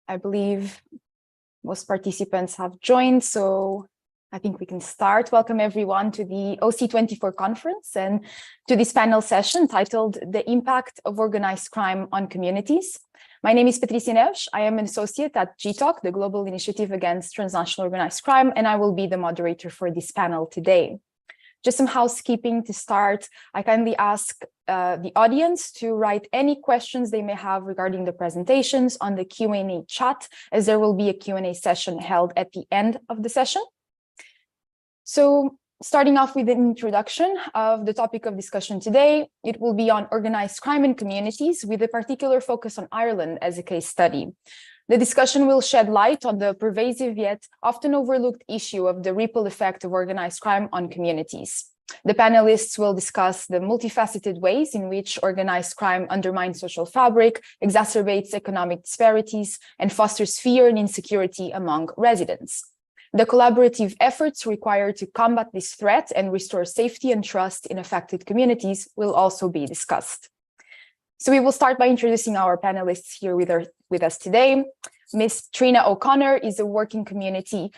I believe most participants have joined, so I think we can start. Welcome everyone to the OC24 conference and to this panel session titled The Impact of Organized Crime on Communities. My name is Patricia Neves. I am an associate at GI-TOC, the Global Initiative Against Transnational Organized Crime, and I will be the moderator for this panel today. Just some housekeeping to start. I kindly ask the audience to write any questions they may have regarding the presentations on the Q&A chat, as there will be a Q&A session held at the end of the session. So starting off with an introduction of the topic of discussion today, it will be on organized crime in communities with a particular focus on Ireland as a case study. The discussion will shed light on the pervasive yet often overlooked issue of the ripple effect of organized crime on communities. The panelists will discuss the multifaceted ways in which organized crime undermines social fabric, exacerbates economic disparities, and fosters fear and insecurity among residents. The collaborative efforts required to combat this threat and restore safety and trust in affected communities will also be discussed. So we will start by introducing our panelists here with us today. Ms. Trina O'Connor is a working community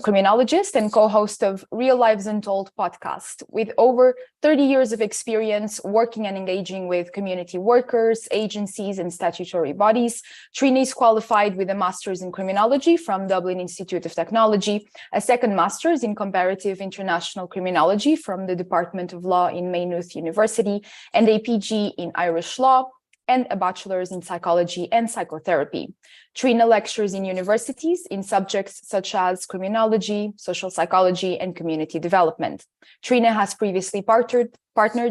criminologist and co-host of Real Lives Untold podcast. With over 30 years of experience working and engaging with community workers, agencies, and statutory bodies, Trina is qualified with a master's in criminology from Dublin Institute of Technology, a second master's in comparative international criminology from the Department of Law in Maynooth University, and a PG in Irish law, and a bachelor's in psychology and psychotherapy. Trina lectures in universities in subjects such as criminology, social psychology, and community development. Trina has previously partnered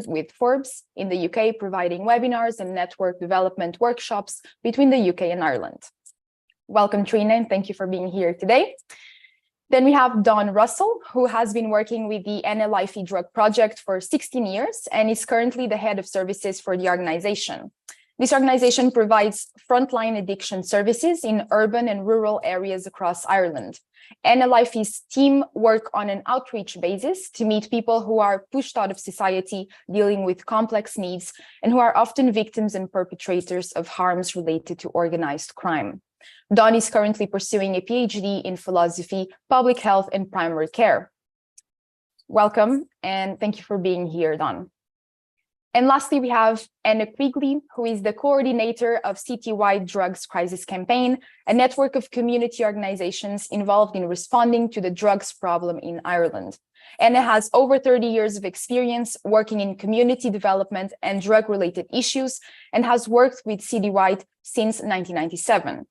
with Forbes in the UK, providing webinars and network development workshops between the UK and Ireland. Welcome, Trina, and thank you for being here today. Then we have Dawn Russell, who has been working with the NLIFE Drug Project for 16 years and is currently the head of services for the organization. This organization provides frontline addiction services in urban and rural areas across Ireland. NLIFE's team work on an outreach basis to meet people who are pushed out of society, dealing with complex needs, and who are often victims and perpetrators of harms related to organized crime. Dawn is currently pursuing a PhD in philosophy, public health, and primary care. Welcome, and thank you for being here, Dawn. And lastly, we have Anna Quigley, who is the coordinator of Citywide Drugs Crisis Campaign, a network of community organizations involved in responding to the drugs problem in Ireland. Anna has over 30 years of experience working in community development and drug-related issues and has worked with Citywide since 1997.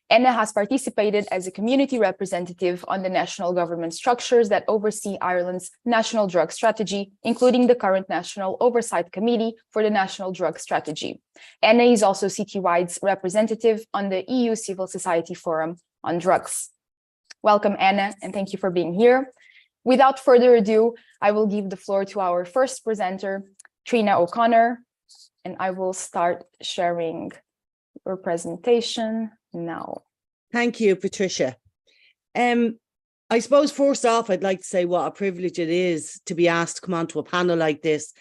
Anna has participated as a community representative on the national government structures that oversee Ireland's national drug strategy, including the current National Oversight Committee for the National Drug Strategy. Anna is also Citywide's representative on the EU Civil Society Forum on Drugs. Welcome, Anna, and thank you for being here. Without further ado, I will give the floor to our first presenter, Trina O'Connor, and I will start sharing your presentation now. Thank you, Patricia. I suppose first off, I'd like to say what a privilege it is to be asked to come onto a panel like this.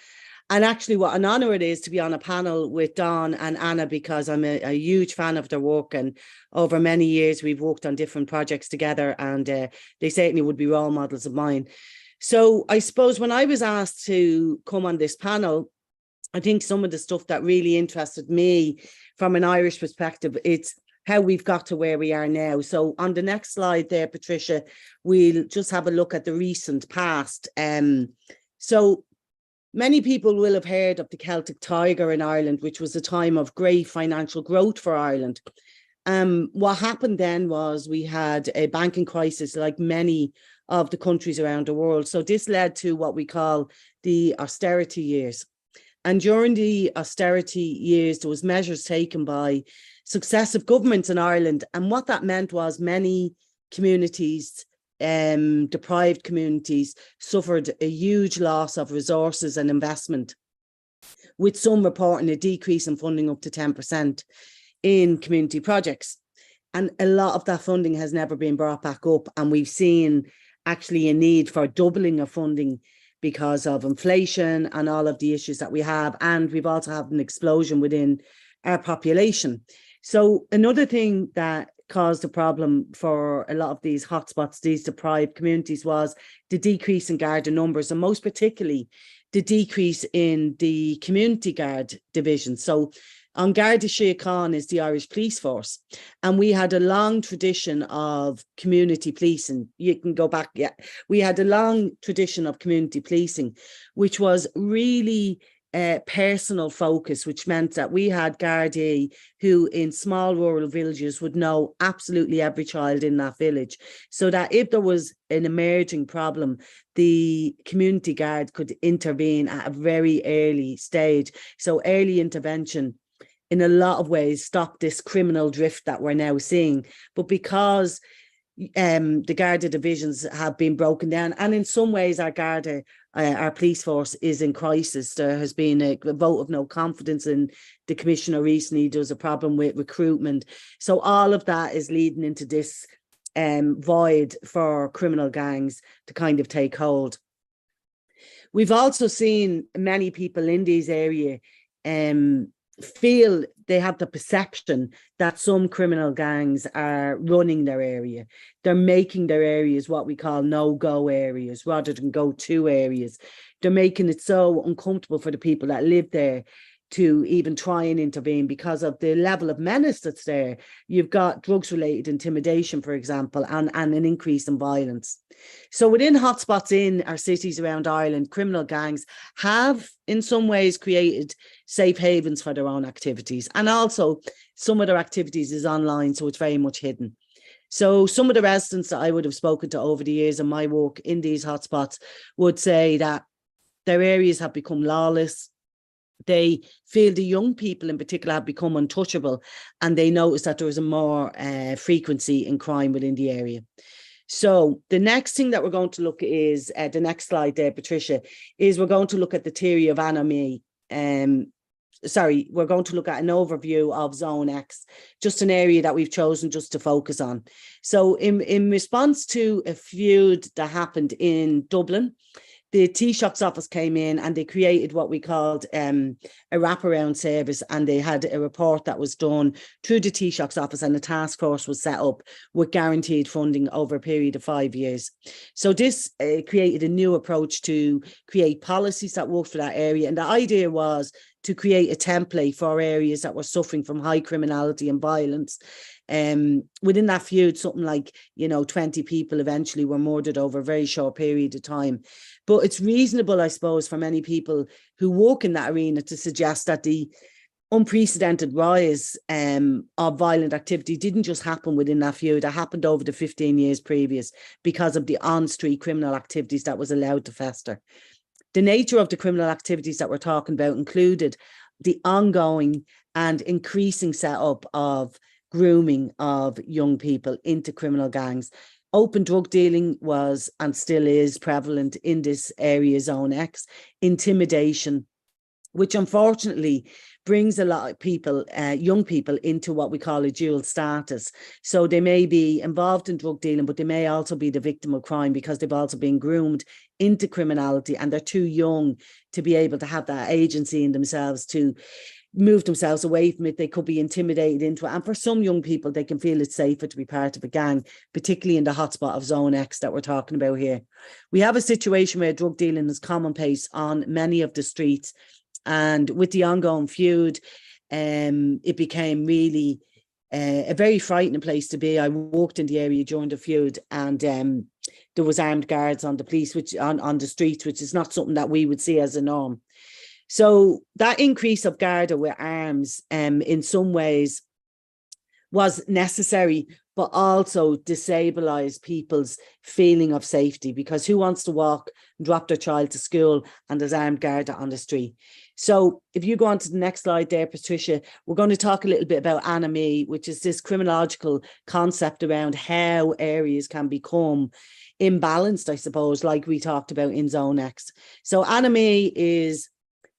And actually what an honor it is to be on a panel with Dawn and Anna, because I'm a huge fan of their work. And over many years, we've worked on different projects together, and they certainly would be role models of mine. So I suppose when I was asked to come on this panel, I think some of the stuff that really interested me from an Irish perspective, it's how we've got to where we are now. So on the next slide there, Patricia, we'll just have a look at the recent past. So many people will have heard of the Celtic Tiger in Ireland, which was a time of great financial growth for Ireland. What happened then was we had a banking crisis like many of the countries around the world. So this led to what we call the austerity years. And during the austerity years, there was measures taken by successive governments in Ireland. And what that meant was many communities, deprived communities, suffered a huge loss of resources and investment, with some reporting a decrease in funding up to 10% in community projects. And a lot of that funding has never been brought back up. And we've seen actually a need for doubling of funding because of inflation and all of the issues that we have. And we've also had an explosion within our population. So another thing that caused a problem for a lot of these hotspots, these deprived communities, was the decrease in Garda numbers, and most particularly the decrease in the community guard division. So on Garda Síochána is the Irish police force, and we had a long tradition of community policing. You can go back, we had a long tradition of community policing, which was really personal focus, which meant that we had Gardaí who in small rural villages would know absolutely every child in that village, so that if there was an emerging problem, the community guard could intervene at a very early stage. So early intervention in a lot of ways stopped this criminal drift that we're now seeing. But because the Garda divisions have been broken down, and in some ways our Garda, our police force is in crisis. There has been a vote of no confidence in the commissioner recently. There's a problem with recruitment. So all of that is leading into this void for criminal gangs to kind of take hold. We've also seen many people in these areas feel they have the perception that some criminal gangs are running their area. They're making their areas what we call no-go areas rather than go-to areas. They're making it so uncomfortable for the people that live there to even try and intervene because of the level of menace that's there. You've got drugs-related intimidation, for example, and an increase in violence. So within hotspots in our cities around Ireland, criminal gangs have in some ways created safe havens for their own activities. And also some of their activities is online, so it's very much hidden. So some of the residents that I would have spoken to over the years in my work in these hotspots would say that their areas have become lawless. They feel the young people in particular have become untouchable, and they notice that there is a more frequency in crime within the area. So the next thing that we're going to look at is, the next slide there, Patricia, is we're going to look at the theory of anomie. We're going to look at an overview of Zone X, just an area that we've chosen just to focus on. So in response to a feud that happened in Dublin, the Taoiseach's office came in and they created what we called a wraparound service, and they had a report that was done through the Taoiseach's office, and a task force was set up with guaranteed funding over a period of 5 years. So this created a new approach to create policies that worked for that area, and the idea was to create a template for areas that were suffering from high criminality and violence. Within that feud, something like 20 people eventually were murdered over a very short period of time. But it's reasonable, I suppose, for many people who work in that arena to suggest that the unprecedented rise of violent activity didn't just happen within that feud. It happened over the 15 years previous because of the on-street criminal activities that was allowed to fester. The nature of the criminal activities that we're talking about included the ongoing and increasing setup of grooming of young people into criminal gangs. Open drug dealing was and still is prevalent in this area, Zone X. Intimidation, which unfortunately brings a lot of people, young people, into what we call a dual status. So they may be involved in drug dealing, but they may also be the victim of crime because they've also been groomed into criminality, and they're too young to be able to have that agency in themselves to move themselves away from it. They could be intimidated into it. And for some young people, they can feel it's safer to be part of a gang, particularly in the hotspot of Zone X that we're talking about here. We have a situation where drug dealing is commonplace on many of the streets. And with the ongoing feud, it became really a very frightening place to be. I walked in the area during the feud, and there was armed guards on the police, which on the streets, which is not something that we would see as a norm. So that increase of Garda with arms in some ways was necessary, but also destabilised people's feeling of safety, because who wants to walk and drop their child to school and there's armed Garda on the street? So if you go on to the next slide there, Patricia, we're going to talk a little bit about anomie, which is this criminological concept around how areas can become imbalanced, I suppose, like we talked about in Zone X. So anomie is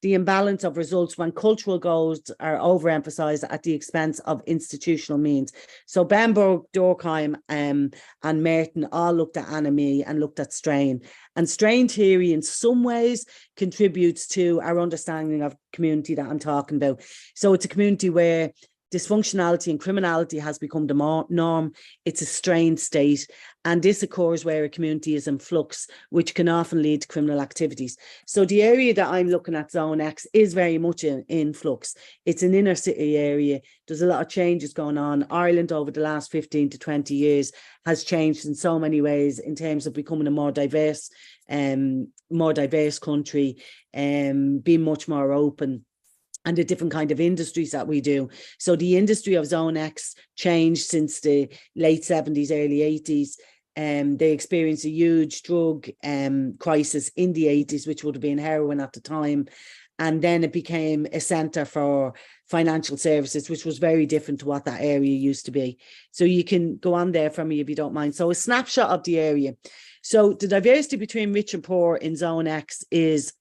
the imbalance of results when cultural goals are overemphasized at the expense of institutional means. So Bamberg, Durkheim and Merton all looked at anomie and looked at strain. And strain theory in some ways contributes to our understanding of community that I'm talking about. So it's a community where dysfunctionality and criminality has become the norm. It's a strained state. And this occurs where a community is in flux, which can often lead to criminal activities. So the area that I'm looking at, Zone X, is very much in flux. It's an inner city area. There's a lot of changes going on. Ireland over the last 15 to 20 years has changed in so many ways in terms of becoming a more diverse country, being much more open, and the different kind of industries that we do. So the industry of Zone X changed since the late 70s, early 80s. They experienced a huge drug crisis in the 80s, which would have been heroin at the time. And then it became a centre for financial services, which was very different to what that area used to be. So you can go on there for me if you don't mind. So a snapshot of the area. So the diversity between rich and poor in Zone X is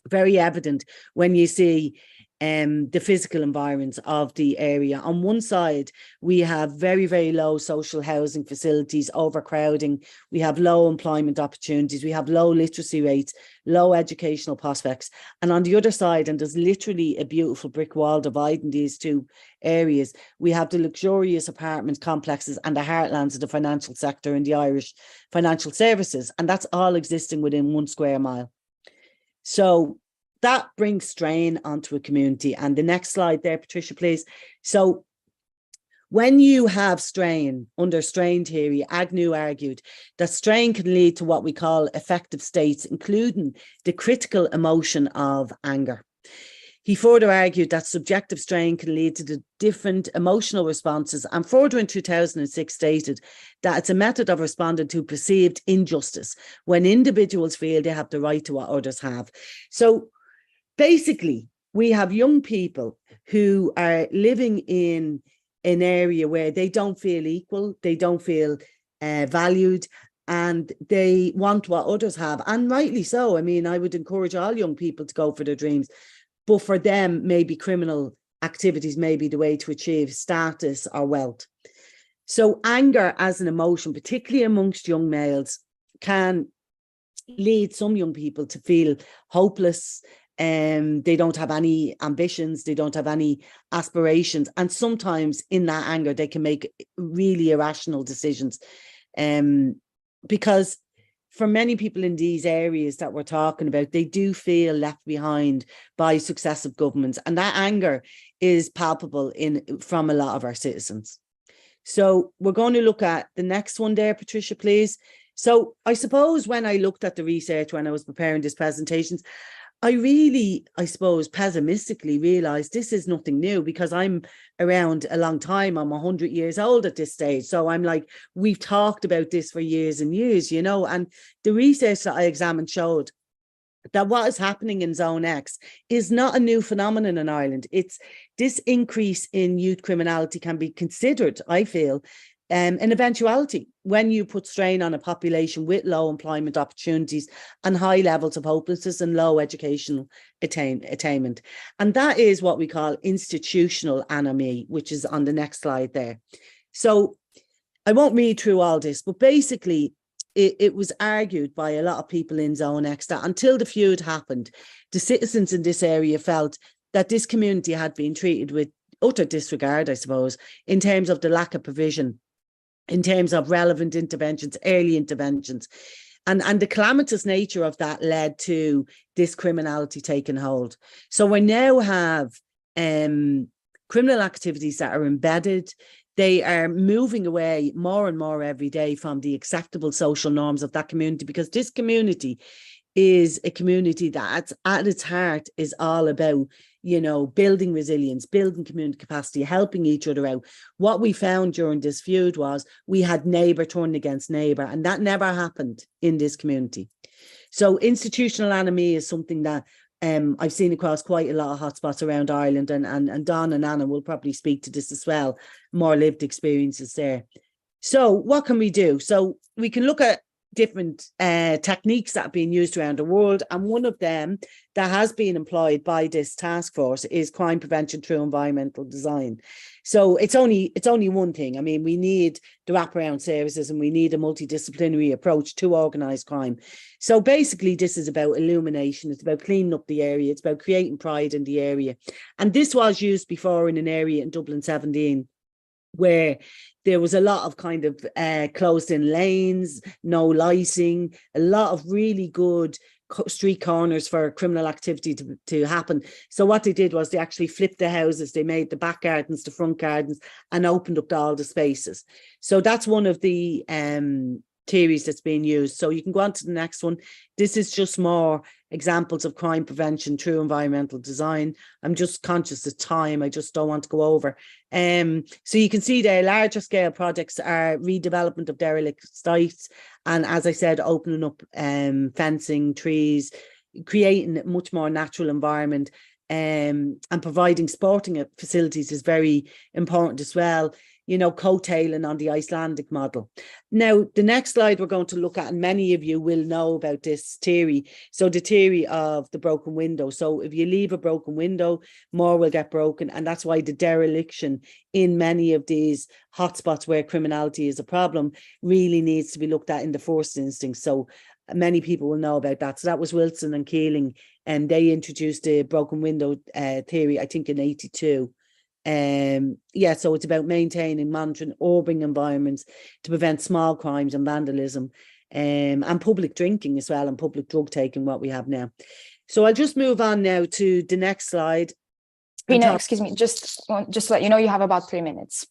very evident when you see the physical environments of the area. On one side, we have very, very low social housing facilities, overcrowding. We have low employment opportunities. We have low literacy rates, low educational prospects. And on the other side, and there's literally a beautiful brick wall dividing these two areas, we have the luxurious apartment complexes and the heartlands of the financial sector in the Irish financial services. And that's all existing within 1 square mile. So that brings strain onto a community. And the next slide there, Patricia, please. So when you have strain, under strain theory, Agnew argued that strain can lead to what we call affective states, including the critical emotion of anger. He further argued that subjective strain can lead to the different emotional responses, and further in 2006 stated that it's a method of responding to perceived injustice when individuals feel they have the right to what others have. So basically, we have young people who are living in an area where they don't feel equal, they don't feel valued, and they want what others have, and rightly so. I mean, I would encourage all young people to go for their dreams, but for them, maybe criminal activities may be the way to achieve status or wealth. So anger as an emotion, particularly amongst young males, can lead some young people to feel hopeless. They don't have any ambitions, they don't have any aspirations, and sometimes in that anger they can make really irrational decisions, because for many people in these areas that we're talking about, they do feel left behind by successive governments, and that anger is palpable from a lot of our citizens. So we're going to look at the next one there, Patricia, please. So I suppose when I looked at the research when I was preparing this presentation, I really, I suppose, pessimistically realised this is nothing new, because I'm around a long time. I'm 100 years old at this stage. So I'm like, we've talked about this for years and years, you know, and the research that I examined showed that what is happening in Zone X is not a new phenomenon in Ireland. It's this increase in youth criminality can be considered, I feel, an eventuality when you put strain on a population with low employment opportunities and high levels of hopelessness and low educational attainment. And that is what we call institutional anomie, which is on the next slide there. So I won't read through all this, but basically it was argued by a lot of people in Zone X that until the feud happened, the citizens in this area felt that this community had been treated with utter disregard, I suppose, in terms of the lack of provision, in terms of relevant interventions, early interventions. And the calamitous nature of that led to this criminality taking hold. So we now have criminal activities that are embedded. They are moving away more and more every day from the acceptable social norms of that community, because this community is a community that at its heart is all about, you know, building resilience, building community capacity, helping each other out. What we found during this feud was we had neighbour turning against neighbour, and that never happened in this community. So institutional anomie is something that I've seen across quite a lot of hotspots around Ireland, and Don and Anna will probably speak to this as well, more lived experiences there. So what can we do? So we can look at different techniques that are being used around the world. And one of them that has been employed by this task force is crime prevention through environmental design. So it's only one thing. I mean, we need the wraparound services and we need a multidisciplinary approach to organised crime. So basically, this is about illumination. It's about cleaning up the area. It's about creating pride in the area. And this was used before in an area in Dublin 17 where there was a lot of kind of closed in lanes, no lighting, a lot of really good street corners for criminal activity to happen. So what they did was they actually flipped the houses. They made the back gardens, the front gardens, and opened up all the spaces. So that's one of the theories that's being used. So you can go on to the next one. This is just more examples of crime prevention through environmental design. I'm just conscious of time. I just don't want to go over. So you can see there, larger scale projects are redevelopment of derelict sites. And as I said, opening up fencing, trees, creating a much more natural environment, and providing sporting facilities is very important as well. You know, coattailing on the Icelandic model. Now, the next slide we're going to look at, and many of you will know about this theory. So the theory of the broken window. So if you leave a broken window, more will get broken. And that's why the dereliction in many of these hotspots where criminality is a problem really needs to be looked at in the first instance. So many people will know about that. So that was Wilson and Keeling, and they introduced the broken window theory, I think in 82. So it's about maintaining, monitoring urban environments to prevent small crimes and vandalism, and public drinking as well, and public drug taking, what we have now. So I'll just move on now to the next slide. Rina, excuse me, just to let you know, you have about 3 minutes.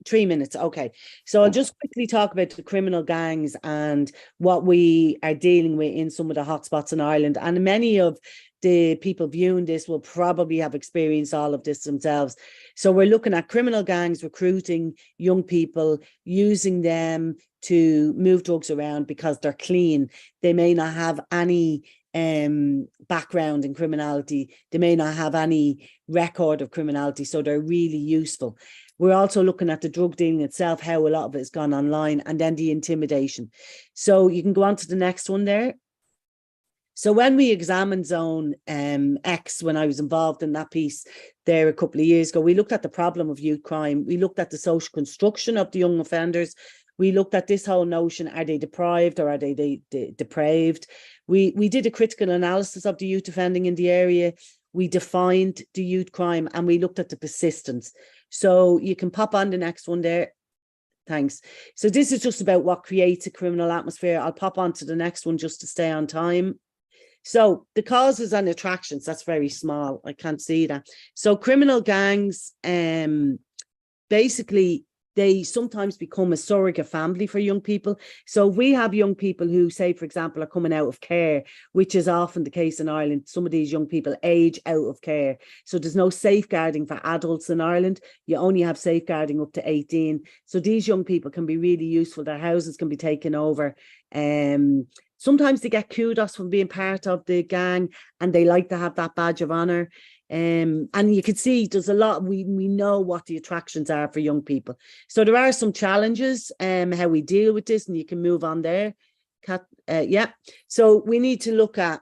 3 minutes, okay. So I'll just quickly talk about the criminal gangs and what we are dealing with in some of the hotspots in Ireland. And many of the people viewing this will probably have experienced all of this themselves. So we're looking at criminal gangs recruiting young people, using them to move drugs around because they're clean. They may not have any background in criminality. They may not have any record of criminality, so they're really useful. We're also looking at the drug dealing itself, how a lot of it's gone online, and then the intimidation. So you can go on to the next one there. So when we examined Zone X, when I was involved in that piece there a couple of years ago, we looked at the problem of youth crime. We looked at the social construction of the young offenders. We looked at this whole notion, are they deprived or are they depraved? We did a critical analysis of the youth offending in the area. We defined the youth crime and we looked at the persistence. So you can pop on the next one there. Thanks. So this is just about what creates a criminal atmosphere. I'll pop on to the next one just to stay on time. So the causes and attractions, that's very small. I can't see that. So criminal gangs, basically, they sometimes become a surrogate family for young people. So we have young people who, say, for example, are coming out of care, which is often the case in Ireland. Some of these young people age out of care. So there's no safeguarding for adults in Ireland. You only have safeguarding up to 18. So these young people can be really useful. Their houses can be taken over. Sometimes they get kudos from being part of the gang and they like to have that badge of honour. And you can see there's a lot, we know what the attractions are for young people. So there are some challenges, how we deal with this, and you can move on there. So we need to look at,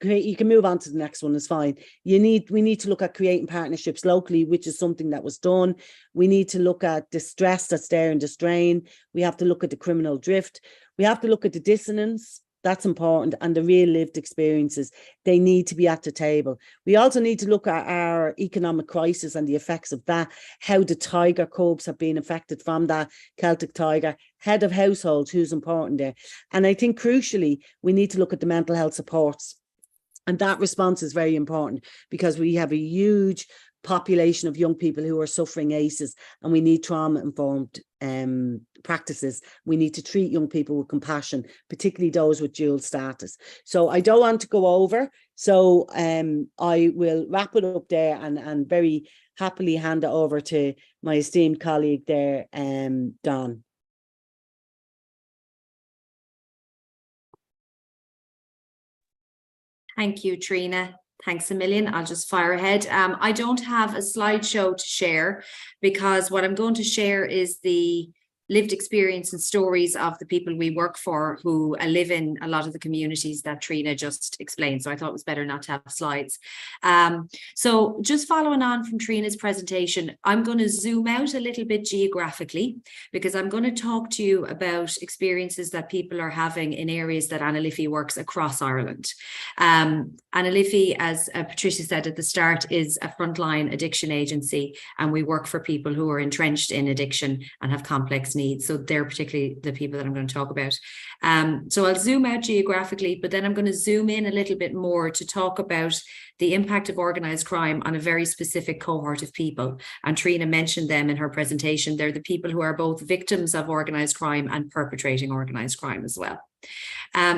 you can move on to the next one, it's fine. We need to look at creating partnerships locally, which is something that was done. We need to look at the stress that's there in the strain. We have to look at the criminal drift. We have to look at the dissonance. That's important. And the real lived experiences, they need to be at the table. We also need to look at our economic crisis and the effects of that, how the tiger cubs have been affected from that Celtic tiger, head of households, who's important there. And I think crucially, we need to look at the mental health supports. And that response is very important because we have a huge population of young people who are suffering ACEs, and we need trauma-informed practices. We need to treat young people with compassion, particularly those with dual status. So I don't want to go over, so I will wrap it up there and very happily hand it over to my esteemed colleague there, Don. Thank you, Trina. Thanks a million. I'll just fire ahead. I don't have a slideshow to share because what I'm going to share is the lived experience and stories of the people we work for who live in a lot of the communities that Trina just explained. So I thought it was better not to have slides. So just following on from Trina's presentation, I'm going to zoom out a little bit geographically, because I'm going to talk to you about experiences that people are having in areas that Anna Liffey works across Ireland. Anna Liffey, as Patricia said at the start, is a frontline addiction agency, and we work for people who are entrenched in addiction and have complex needs. So they're particularly the people that I'm going to talk about. So I'll zoom out geographically, but then I'm going to zoom in a little bit more to talk about the impact of organised crime on a very specific cohort of people. And Trina mentioned them in her presentation. They're the people who are both victims of organised crime and perpetrating organised crime as well.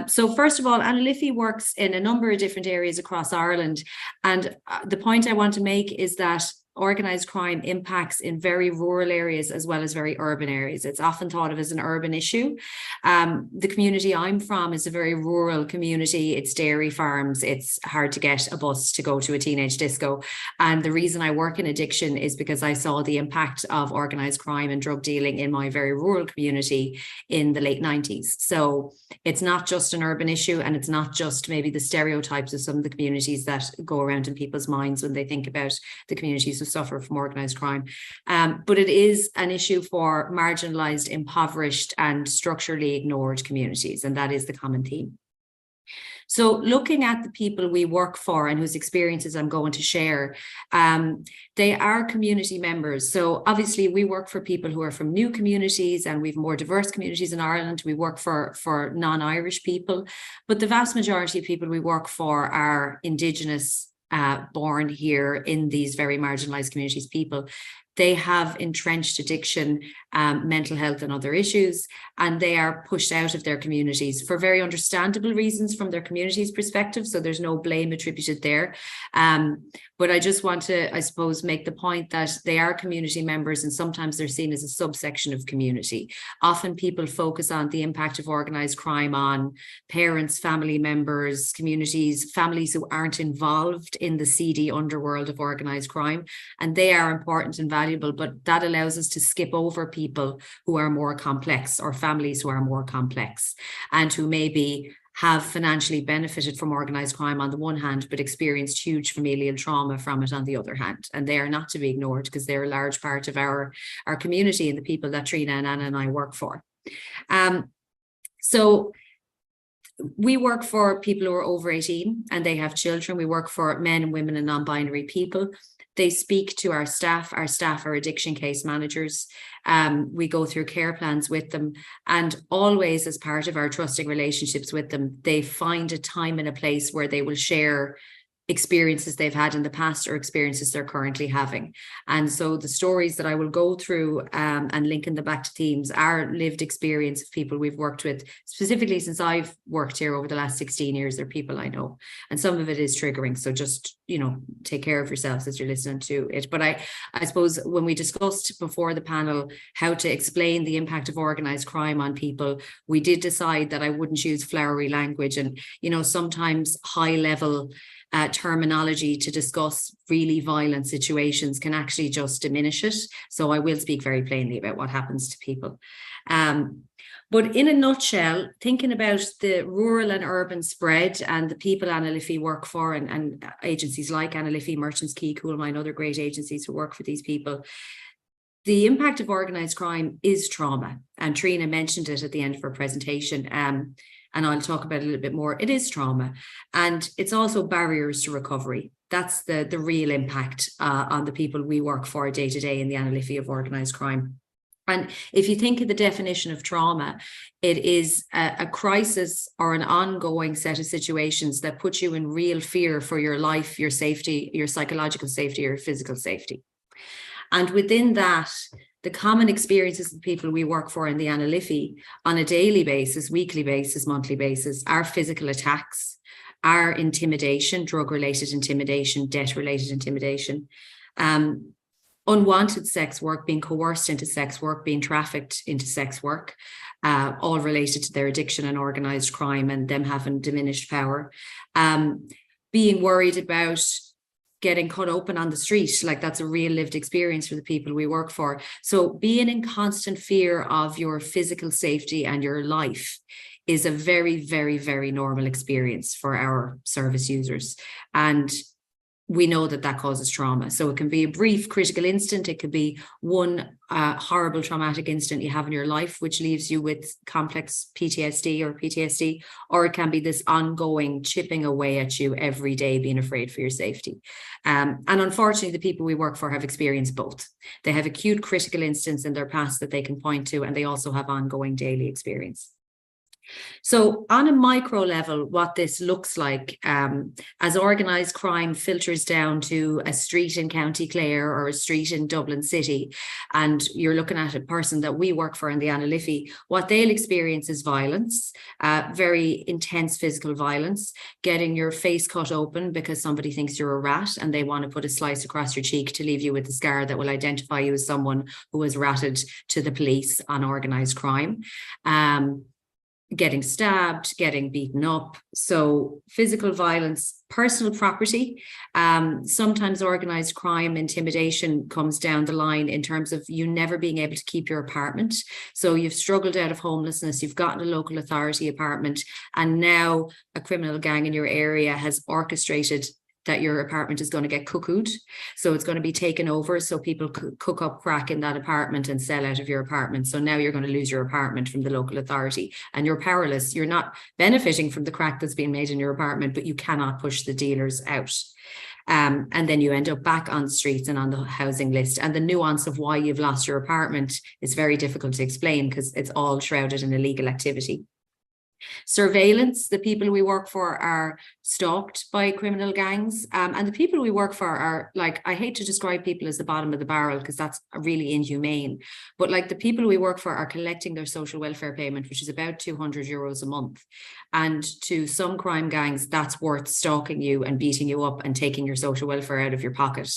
So first of all, Anna Liffey works in a number of different areas across Ireland. And the point I want to make is that organised crime impacts in very rural areas as well as very urban areas. It's often thought of as an urban issue. The community I'm from is a very rural community. It's dairy farms. It's hard to get a bus to go to a teenage disco. And the reason I work in addiction is because I saw the impact of organised crime and drug dealing in my very rural community in the late 90s. So it's not just an urban issue, and it's not just maybe the stereotypes of some of the communities that go around in people's minds when they think about the communities who suffer from organised crime. But it is an issue for marginalised, impoverished and structurally ignored communities, and that is the common theme. So looking at the people we work for and whose experiences I'm going to share, they are community members. So obviously we work for people who are from new communities, and we've more diverse communities in Ireland. We work for non-Irish people, but the vast majority of people we work for are Indigenous, born here in these very marginalised communities people. They have entrenched addiction, mental health and other issues, and they are pushed out of their communities for very understandable reasons from their community's perspective. So there's no blame attributed there. But I just want to, I suppose, make the point that they are community members, and sometimes they're seen as a subsection of community. Often people focus on the impact of organised crime on parents, family members, communities, families who aren't involved in the seedy underworld of organised crime, and they are important and valuable, but that allows us to skip over people who are more complex, or families who are more complex, and who maybe have financially benefited from organised crime on the one hand, but experienced huge familial trauma from it on the other hand. And they are not to be ignored, because they're a large part of our community and the people that Trina and Anna and I work for. So we work for people who are over 18 and they have children. We work for men and women and non-binary people. They speak to our staff. Our staff are addiction case managers. We go through care plans with them, and always as part of our trusting relationships with them, they find a time and a place where they will share experiences they've had in the past or experiences they're currently having. And so the stories that I will go through and link in the back to themes are lived experience of people we've worked with, specifically since I've worked here over the last 16 years. They're people I know, and some of it is triggering. So just, you know, take care of yourselves as you're listening to it. But I suppose when we discussed before the panel how to explain the impact of organised crime on people, we did decide that I wouldn't use flowery language. And, you know, sometimes high level terminology to discuss really violent situations can actually just diminish it. So I will speak very plainly about what happens to people. But in a nutshell, thinking about the rural and urban spread and the people Anna Liffey work for, and agencies like Anna Liffey, Merchants Quay, Cool Mine, other great agencies who work for these people, the impact of organised crime is trauma. And Trina mentioned it at the end of her presentation. And I'll talk about it a little bit more. It is trauma, and it's also barriers to recovery. That's the real impact on the people we work for day to day in the Anna Liffey of organised crime. And if you think of the definition of trauma, it is a crisis or an ongoing set of situations that put you in real fear for your life, your safety, your psychological safety, your physical safety. And within that, the common experiences of people we work for in the Anna Liffey on a daily basis, weekly basis, monthly basis, are physical attacks, are intimidation, drug-related intimidation, debt-related intimidation, unwanted sex work, being coerced into sex work, being trafficked into sex work, all related to their addiction and organised crime and them having diminished power, being worried about getting cut open on the street. Like, that's a real lived experience for the people we work for. So being in constant fear of your physical safety and your life is a very, very, very normal experience for our service users. And we know that that causes trauma. So it can be a brief critical instant. It could be one horrible traumatic incident you have in your life, which leaves you with complex PTSD, or it can be this ongoing chipping away at you every day, being afraid for your safety. And unfortunately, the people we work for have experienced both. They have acute critical incidents in their past that they can point to, and they also have ongoing daily experience. So on a micro level, what this looks like as organised crime filters down to a street in County Clare or a street in Dublin City, and you're looking at a person that we work for in the Anna Liffey, what they'll experience is violence, very intense physical violence, getting your face cut open because somebody thinks you're a rat and they want to put a slice across your cheek to leave you with a scar that will identify you as someone who was ratted to the police on organised crime. Getting stabbed, getting beaten up. So physical violence, personal property, sometimes organised crime, intimidation comes down the line in terms of you never being able to keep your apartment. So you've struggled out of homelessness, you've gotten a local authority apartment, and now a criminal gang in your area has orchestrated that your apartment is going to get cuckooed. So it's going to be taken over. So people cook up crack in that apartment and sell out of your apartment. So now you're going to lose your apartment from the local authority and you're powerless. You're not benefiting from the crack that's being made in your apartment, but you cannot push the dealers out. And then you end up back on the streets and on the housing list. And the nuance of why you've lost your apartment is very difficult to explain because it's all shrouded in illegal activity. Surveillance, the people we work for are stalked by criminal gangs, and the people we work for are, like, I hate to describe people as the bottom of the barrel because that's really inhumane, but like the people we work for are collecting their social welfare payment, which is about €200 a month, and to some crime gangs that's worth stalking you and beating you up and taking your social welfare out of your pocket.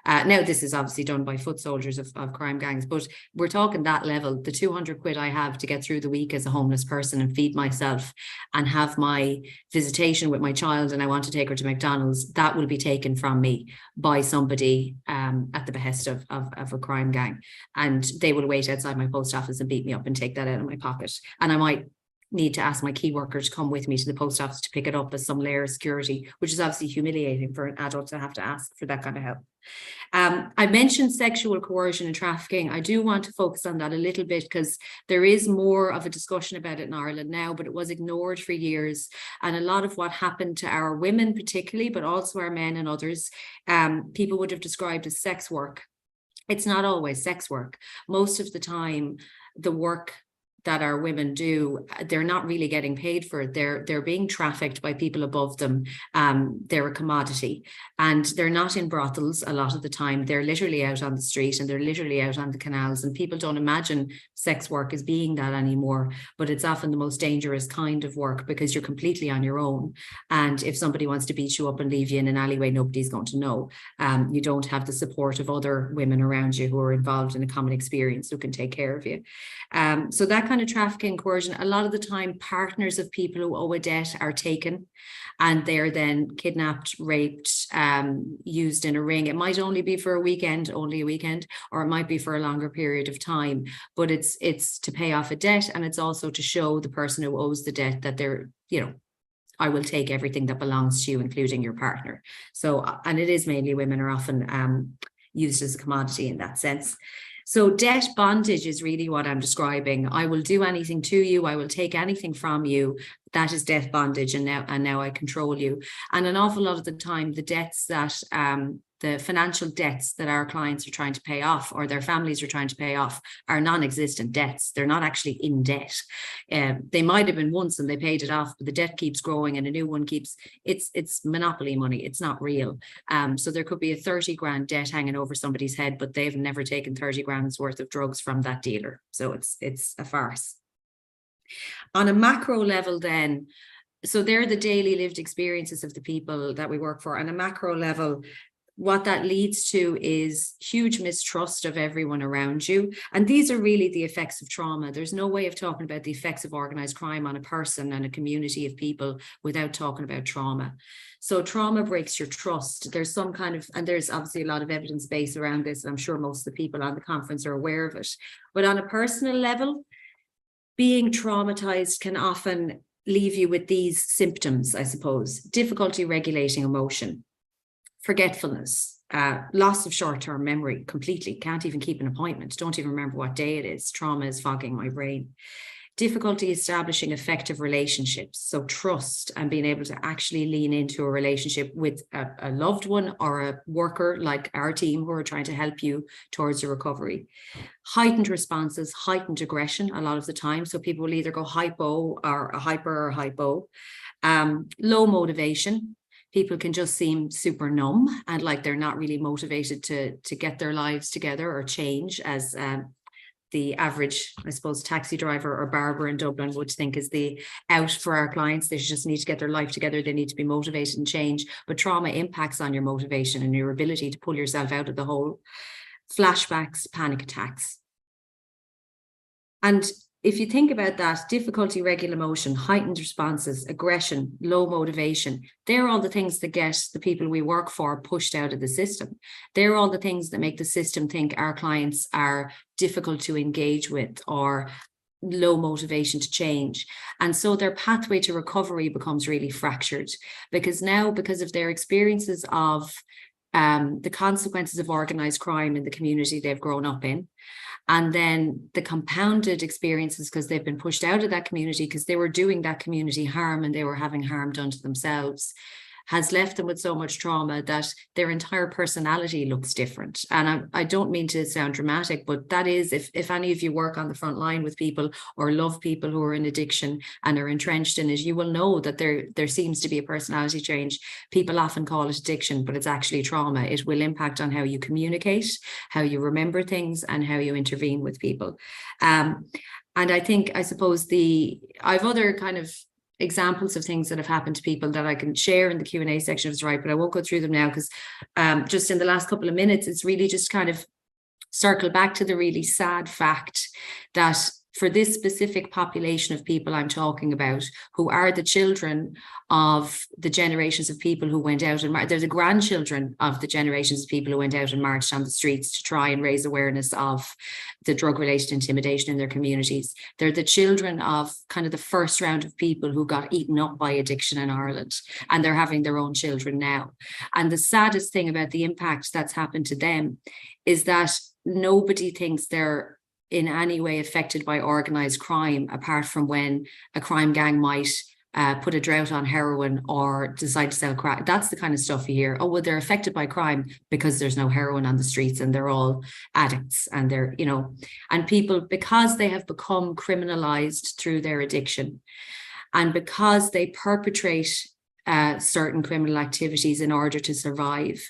Now, this is obviously done by foot soldiers of crime gangs, but we're talking that level. The 200 quid I have to get through the week as a homeless person and feed myself and have my visitation with my child and I want to take her to McDonald's, that will be taken from me by somebody at the behest of a crime gang. And they will wait outside my post office and beat me up and take that out of my pocket. And I might need to ask my key worker to come with me to the post office to pick it up as some layer of security, which is obviously humiliating for an adult to have to ask for that kind of help. I mentioned sexual coercion and trafficking. I do want to focus on that a little bit because there is more of a discussion about it in Ireland now, but it was ignored for years. And a lot of what happened to our women particularly, but also our men and others, people would have described as sex work. It's not always sex work. Most of the time, the work that our women do, they're not really getting paid for it. They're being trafficked by people above them. They're a commodity and they're not in brothels a lot of the time. They're literally out on the street and they're literally out on the canals, and people don't imagine sex work as being that anymore, but it's often the most dangerous kind of work because you're completely on your own. And if somebody wants to beat you up and leave you in an alleyway, nobody's going to know. You don't have the support of other women around you who are involved in a common experience who can take care of you. So that kind of trafficking, coercion, a lot of the time partners of people who owe a debt are taken and they're then kidnapped, raped, used in a ring. It might only be for only a weekend, or it might be for a longer period of time, but it's to pay off a debt, and it's also to show the person who owes the debt that they're, I will take everything that belongs to you, including your partner. So, and it is mainly women are often used as a commodity in that sense. So debt bondage is really what I'm describing. I will do anything to you. I will take anything from you. That is debt bondage. And now I control you. And an awful lot of the time, the debts that the financial debts that our clients are trying to pay off or their families are trying to pay off are non-existent debts. They're not actually in debt. They might have been once and they paid it off, but the debt keeps growing and a new one it's monopoly money. It's not real. So there could be a 30 grand debt hanging over somebody's head, but they've never taken 30 grand's worth of drugs from that dealer. So it's a farce. On a macro level then, so they're the daily lived experiences of the people that we work for. On a macro level, what that leads to is huge mistrust of everyone around you. And these are really the effects of trauma. There's no way of talking about the effects of organized crime on a person and a community of people without talking about trauma. So trauma breaks your trust. There's some kind of, and there's obviously a lot of evidence base around this, and I'm sure most of the people on the conference are aware of it. But on a personal level, being traumatized can often leave you with these symptoms, I suppose: difficulty regulating emotion, forgetfulness, loss of short-term memory completely, can't even keep an appointment, don't even remember what day it is. Trauma is fogging my brain. Difficulty establishing effective relationships, so trust and being able to actually lean into a relationship with a loved one or a worker like our team who are trying to help you towards your recovery. Heightened responses, heightened aggression a lot of the time, so people will either go hypo or a hyper or hypo. Low motivation. People can just seem super numb and like they're not really motivated to get their lives together or change, as the average, I suppose, taxi driver or barber in Dublin would think is the out for our clients. They just need to get their life together. They need to be motivated and change. But trauma impacts on your motivation and your ability to pull yourself out of the hole. Flashbacks, panic attacks. And if you think about that, difficulty regulating emotion, heightened responses, aggression, low motivation, they're all the things that get the people we work for pushed out of the system. They're all the things that make the system think our clients are difficult to engage with or low motivation to change. And so their pathway to recovery becomes really fractured, because now, because of their experiences of the consequences of organized crime in the community they've grown up in, and then the compounded experiences because they've been pushed out of that community because they were doing that community harm and they were having harm done to themselves, has left them with so much trauma that their entire personality looks different. And I don't mean to sound dramatic, but that is, if any of you work on the front line with people or love people who are in addiction and are entrenched in it, you will know that there seems to be a personality change. People often call it addiction, but it's actually trauma. It will impact on how you communicate, how you remember things, and how you intervene with people. And I suppose I've other kind of examples of things that have happened to people that I can share in the Q&A section if it's right, but I won't go through them now because just in the last couple of minutes, it's really just kind of circle back to the really sad fact that for this specific population of people I'm talking about, who are the children of the generations of people who went out and they're the grandchildren of the generations of people who went out and marched on the streets to try and raise awareness of the drug-related intimidation in their communities. They're the children of kind of the first round of people who got eaten up by addiction in Ireland, and they're having their own children now. And the saddest thing about the impact that's happened to them is that nobody thinks they're in any way affected by organized crime, apart from when a crime gang might put a drought on heroin or decide to sell crack. That's the kind of stuff you hear. Oh, well, they're affected by crime because there's no heroin on the streets and they're all addicts and they're, and people, because they have become criminalized through their addiction and because they perpetrate certain criminal activities in order to survive,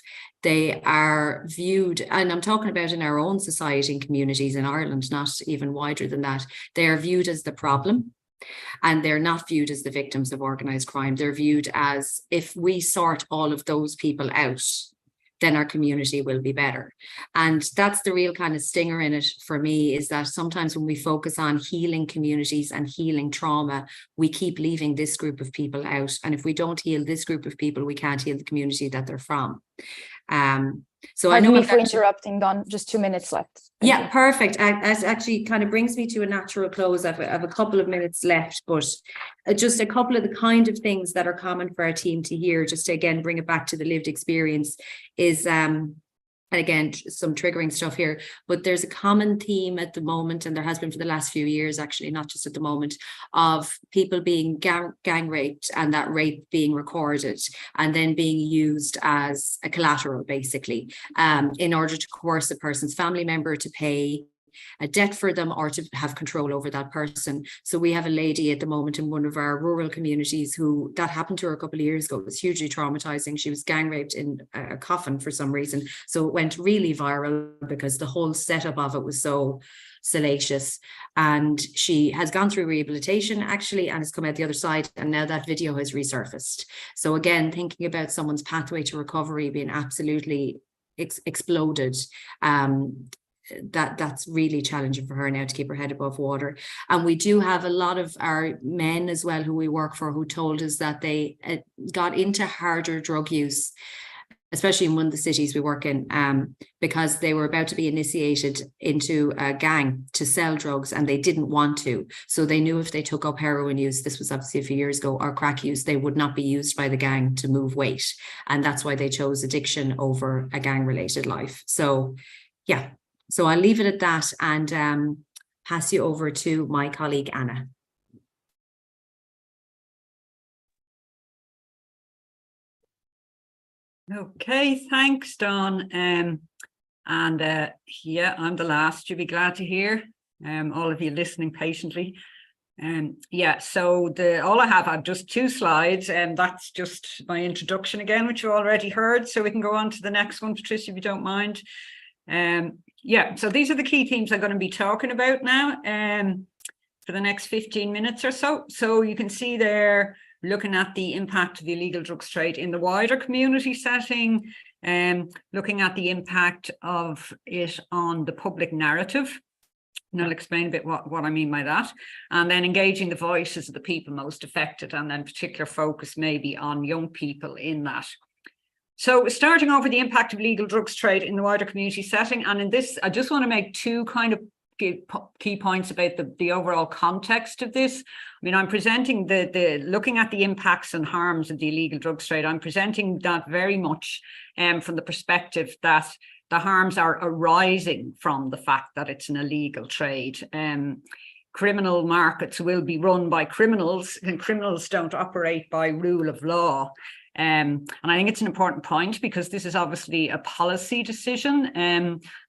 they are viewed, and I'm talking about in our own society and communities in Ireland, not even wider than that, they are viewed as the problem. And they're not viewed as the victims of organized crime. They're viewed as, if we sort all of those people out, then our community will be better. And that's the real kind of stinger in it for me, is that sometimes when we focus on healing communities and healing trauma, we keep leaving this group of people out. And if we don't heal this group of people, we can't heal the community that they're from. So I know me for interrupting, Dawn, just 2 minutes left. Thank you. Perfect. It actually kind of brings me to a natural close. I have a couple of minutes left, but just a couple of the kind of things that are common for our team to hear, just to again bring it back to the lived experience, is and again, some triggering stuff here, but there's a common theme at the moment, and there has been for the last few years, actually, not just at the moment, of people being gang raped and that rape being recorded and then being used as a collateral, basically, in order to coerce a person's family member to pay a debt for them or to have control over that person. So we have a lady at the moment in one of our rural communities who that happened to her a couple of years ago. It was hugely traumatizing. She was gang raped in a coffin for some reason. So it went really viral because the whole setup of it was so salacious. And she has gone through rehabilitation actually and has come out the other side, and now that video has resurfaced. So again, thinking about someone's pathway to recovery being absolutely exploded. That's really challenging for her now to keep her head above water. And we do have a lot of our men as well who we work for who told us that they got into harder drug use, especially in one of the cities we work in, because they were about to be initiated into a gang to sell drugs and they didn't want to. So they knew if they took up heroin use, this was obviously a few years ago, or crack use, they would not be used by the gang to move weight. And that's why they chose addiction over a gang-related life. So yeah, so I'll leave it at that and pass you over to my colleague, Anna. Okay, thanks, Dawn. Yeah, I'm the last. You'll be glad to hear. All of you listening patiently. Yeah, so all I have just 2 slides, and that's just my introduction again, which you already heard. So we can go on to the next one, Patricia, if you don't mind. Yeah, so these are the key themes I'm going to be talking about now for the next 15 minutes or so. So you can see there, looking at the impact of the illegal drugs trade in the wider community setting, looking at the impact of it on the public narrative. And I'll explain a bit what I mean by that. And then engaging the voices of the people most affected, and then particular focus maybe on young people in that. So starting off with the impact of illegal drugs trade in the wider community setting. And in this, I just want to make 2 kind of key points about the overall context of this. I mean, I'm presenting looking at the impacts and harms of the illegal drugs trade. I'm presenting that very much from the perspective that the harms are arising from the fact that it's an illegal trade. Criminal markets will be run by criminals, and criminals don't operate by rule of law. And I think it's an important point, because this is obviously a policy decision,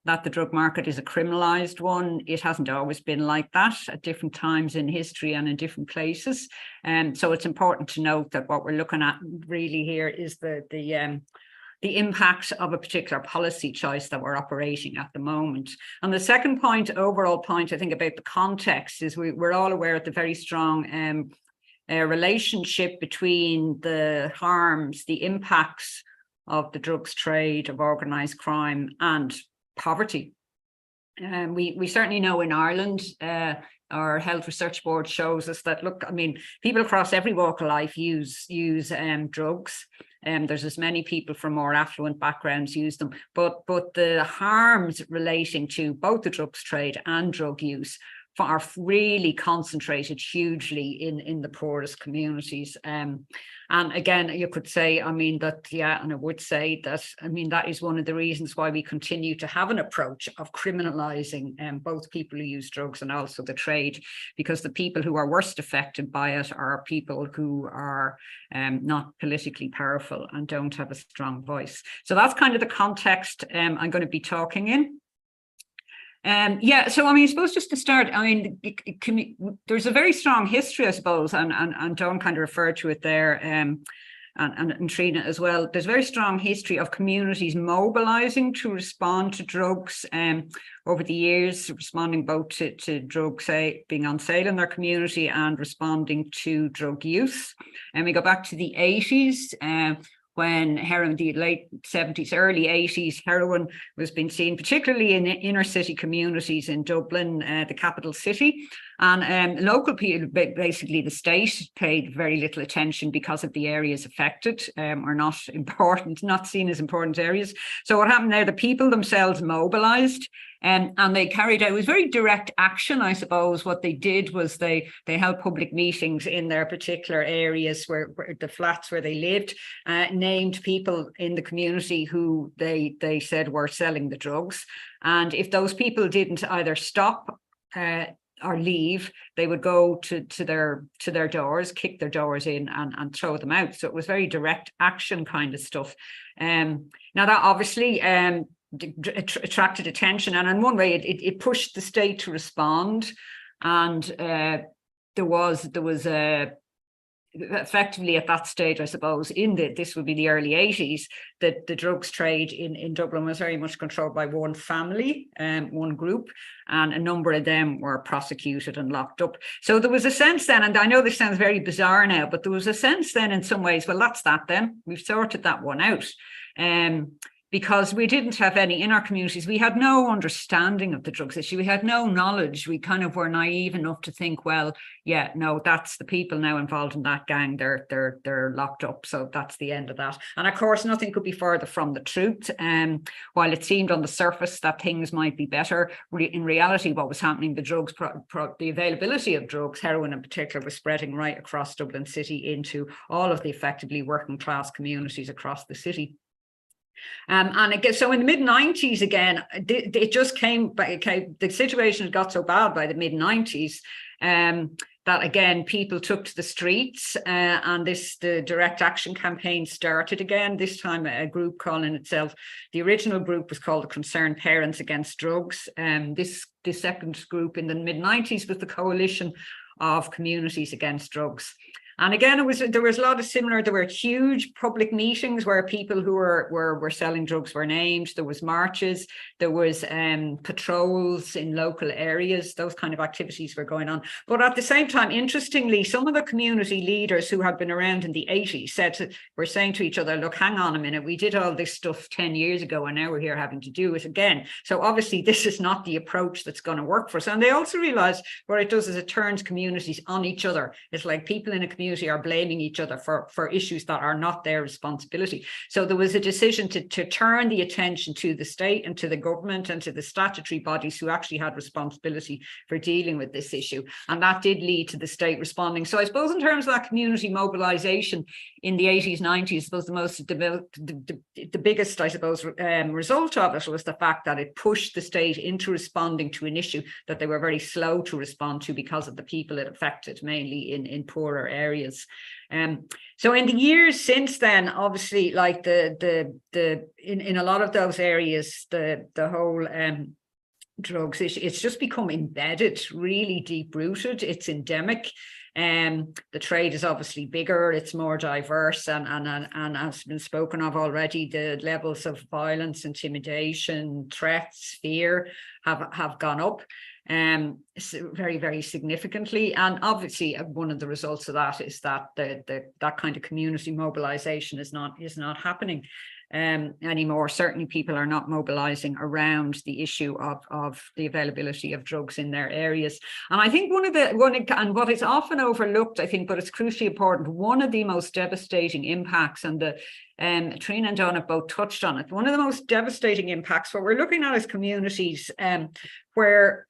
that the drug market is a criminalized one. It hasn't always been like that at different times in history and in different places. So it's important to note that what we're looking at really here is the impact of a particular policy choice that we're operating at the moment. And the second point, overall point, I think about the context is we're all aware of the very strong relationship between the harms, the impacts of the drugs trade, of organised crime and poverty. We certainly know in Ireland, our health research board shows us that, look, I mean, people across every walk of life use drugs. There's as many people from more affluent backgrounds use them, but the harms relating to both the drugs trade and drug use are really concentrated hugely in the poorest communities. And again, you could say, I mean, that, yeah, and I would say that, I mean, that is one of the reasons why we continue to have an approach of criminalizing both people who use drugs and also the trade, because the people who are worst affected by it are people who are not politically powerful and don't have a strong voice. So that's kind of the context I'm going to be talking in. Yeah, so I mean, I suppose just to start, I mean, there's a very strong history, I suppose, and Dawn kind of referred to it there, and Trina as well. There's a very strong history of communities mobilizing to respond to drugs over the years, responding both to drugs being on sale in their community and responding to drug use. And we go back to the 80s, when heroin, the late 70s, early 80s, heroin was being seen, particularly in inner city communities in Dublin, the capital city. And local people, basically the state, paid very little attention because of the areas affected, are not important, not seen as important areas. So what happened there, the people themselves mobilized, and they carried out, it was very direct action, I suppose. What they did was they held public meetings in their particular areas where the flats where they lived, named people in the community who they said were selling the drugs. And if those people didn't either stop or leave, they would go to their doors, kick their doors in and throw them out. So it was very direct action kind of stuff. Now that obviously attracted attention, and in one way it pushed the state to respond. And there was effectively at that stage, I suppose, this would be the early 80s, that the drugs trade in Dublin was very much controlled by one family, one group, and a number of them were prosecuted and locked up. So there was a sense then, and I know this sounds very bizarre now, but there was a sense then in some ways, well, that's that then, we've sorted that one out. because we didn't have any in our communities. We had no understanding of the drugs issue. We had no knowledge. We kind of were naive enough to think, well, yeah, no, that's the people now involved in that gang. They're locked up. So that's the end of that. And of course, nothing could be further from the truth. While it seemed on the surface that things might be better, in reality, what was happening, the drugs, the availability of drugs, heroin in particular, was spreading right across Dublin City into all of the effectively working class communities across the city. And again, so in the mid-90s, again, it just came back. The situation had got so bad by the mid-90s that, again, people took to the streets, and the direct action campaign started again. This time, a group calling itself, the original group was called the Concerned Parents Against Drugs. This second group in the mid-90s was the Coalition of Communities Against Drugs. And again, there was a lot of similar. There were huge public meetings where people who were selling drugs were named. There was marches. There was patrols in local areas. Those kind of activities were going on. But at the same time, interestingly, some of the community leaders who had been around in the 80s were saying to each other, "Look, hang on a minute. We did all this stuff 10 years ago, and now we're here having to do it again. So obviously, this is not the approach that's going to work for us." And they also realized what it does is it turns communities on each other. It's like people in a community are blaming each other for issues that are not their responsibility. So there was a decision to turn the attention to the state and to the government and to the statutory bodies who actually had responsibility for dealing with this issue. And that did lead to the state responding. So I suppose in terms of that community mobilization in the 80s, 90s, I suppose the biggest, I suppose, result of it was the fact that it pushed the state into responding to an issue that they were very slow to respond to because of the people it affected, mainly in poorer areas. So in the years since then, obviously, like in a lot of those areas, the whole drugs issue, it's just become embedded, really deep rooted. It's endemic. The trade is obviously bigger, it's more diverse, and has been spoken of already, the levels of violence, intimidation, threats, fear have gone up very, very significantly. And obviously one of the results of that is that that kind of community mobilization is not happening anymore. Certainly people are not mobilizing around the issue of the availability of drugs in their areas. And I think and what is often overlooked, I think, but it's crucially important, one of the most devastating impacts, and Trina and Donna both touched on it, one of the most devastating impacts, what we're looking at is communities where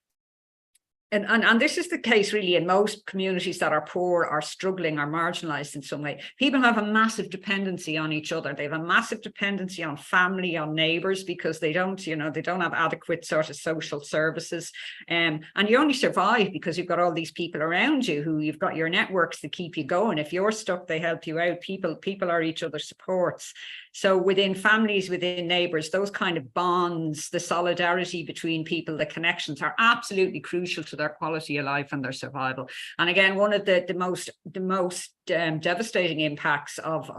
and this is the case really in most communities that are poor, are struggling, are marginalized in some way. People have a massive dependency on each other. They have a massive dependency on family, on neighbors, because they don't have adequate sort of social services. And you only survive because you've got all these people around you who you've got your networks to keep you going. If you're stuck, they help you out. People are each other's supports. So within families, within neighbors, those kind of bonds, the solidarity between people, the connections are absolutely crucial to their quality of life and their survival. And again, one of the most devastating impacts of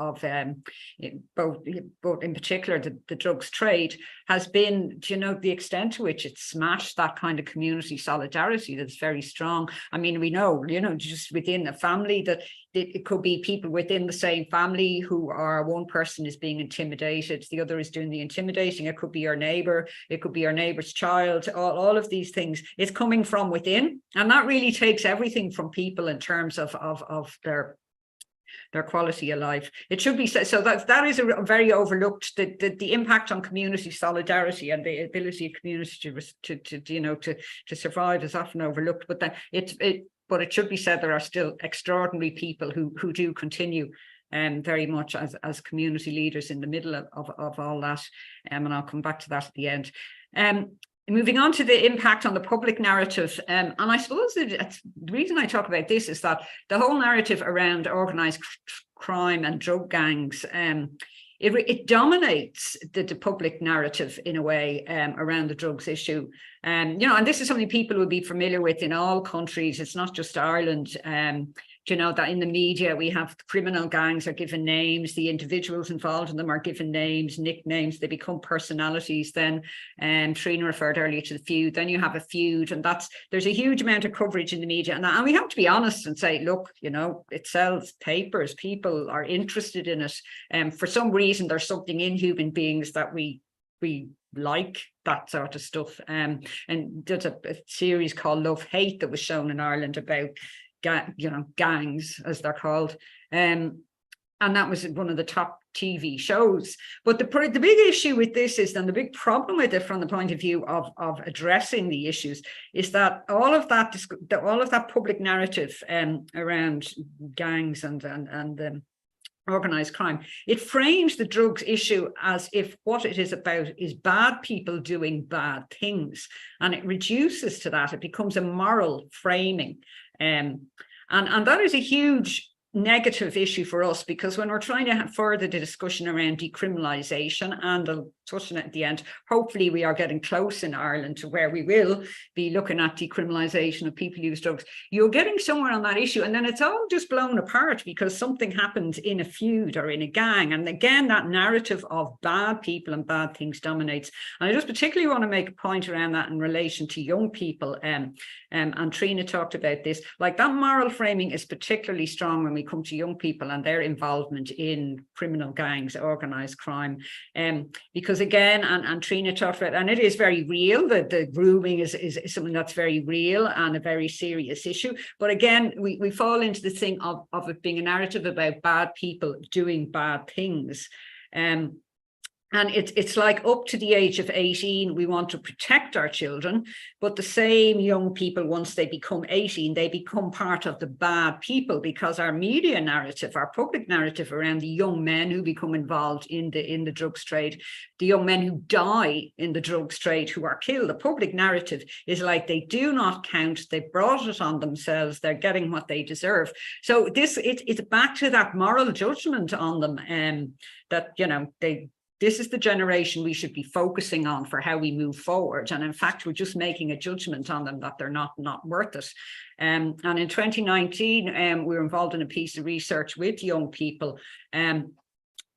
both in particular the drugs trade has been, the extent to which it's smashed that kind of community solidarity that's very strong. I mean, we know, just within a family that it could be people within the same family who are, one person is being intimidated, the other is doing the intimidating. It could be your neighbor, it could be your neighbor's child, all of these things. It's coming from within. And that really takes everything from people in terms of their quality of life. It should be so that is a very overlooked, the impact on community solidarity and the ability of communities to survive is often overlooked. But then but it should be said there are still extraordinary people who do continue very much as community leaders in the middle of all that. And I'll come back to that at the end. Moving on to the impact on the public narrative, and I suppose the reason I talk about this is that the whole narrative around organised crime and drug gangs, it dominates the public narrative in a way around the drugs issue. And this is something people will be familiar with in all countries. It's not just Ireland. That in the media we have criminal gangs are given names, the individuals involved in them are given names, nicknames, they become personalities. Then Trina referred earlier to the feud, then you have a feud, and there's a huge amount of coverage in the media, and we have to be honest and say, look, it sells papers, people are interested in it, for some reason there's something in human beings that we we like that sort of stuff. And there's a series called Love Hate that was shown in Ireland about gangs, as they're called. And that was one of the top TV shows. But the big issue with this is, and the big problem with it from the point of view of addressing the issues, is that all of that public narrative around gangs and organised crime, it frames the drugs issue as if what it is about is bad people doing bad things, and it reduces to that. It becomes a moral framing, and that is a huge negative issue for us, because when we're trying to further the discussion around decriminalisation, and I'll touch on it at the end, hopefully we are getting close in Ireland to where we will be looking at decriminalisation of people who use drugs, you're getting somewhere on that issue, and then it's all just blown apart because something happens in a feud or in a gang, and again that narrative of bad people and bad things dominates. And I just particularly want to make a point around that in relation to young people, and Trina talked about this, like that moral framing is particularly strong when we come to young people and their involvement in criminal gangs, organised crime, because again, and Trina talked about, and it is very real, that the grooming is something that's very real and a very serious issue. But again, we fall into the thing of it being a narrative about bad people doing bad things. And it's like up to the age of 18, we want to protect our children, but the same young people, once they become 18, they become part of the bad people, because our media narrative, our public narrative around the young men who become involved in the drugs trade, the young men who die in the drugs trade, who are killed, the public narrative is like they do not count, they brought it on themselves, they're getting what they deserve. So it's back to that moral judgment on them, that, this is the generation we should be focusing on for how we move forward. And in fact, we're just making a judgment on them that they're not worth it. And in 2019, we were involved in a piece of research with young people. And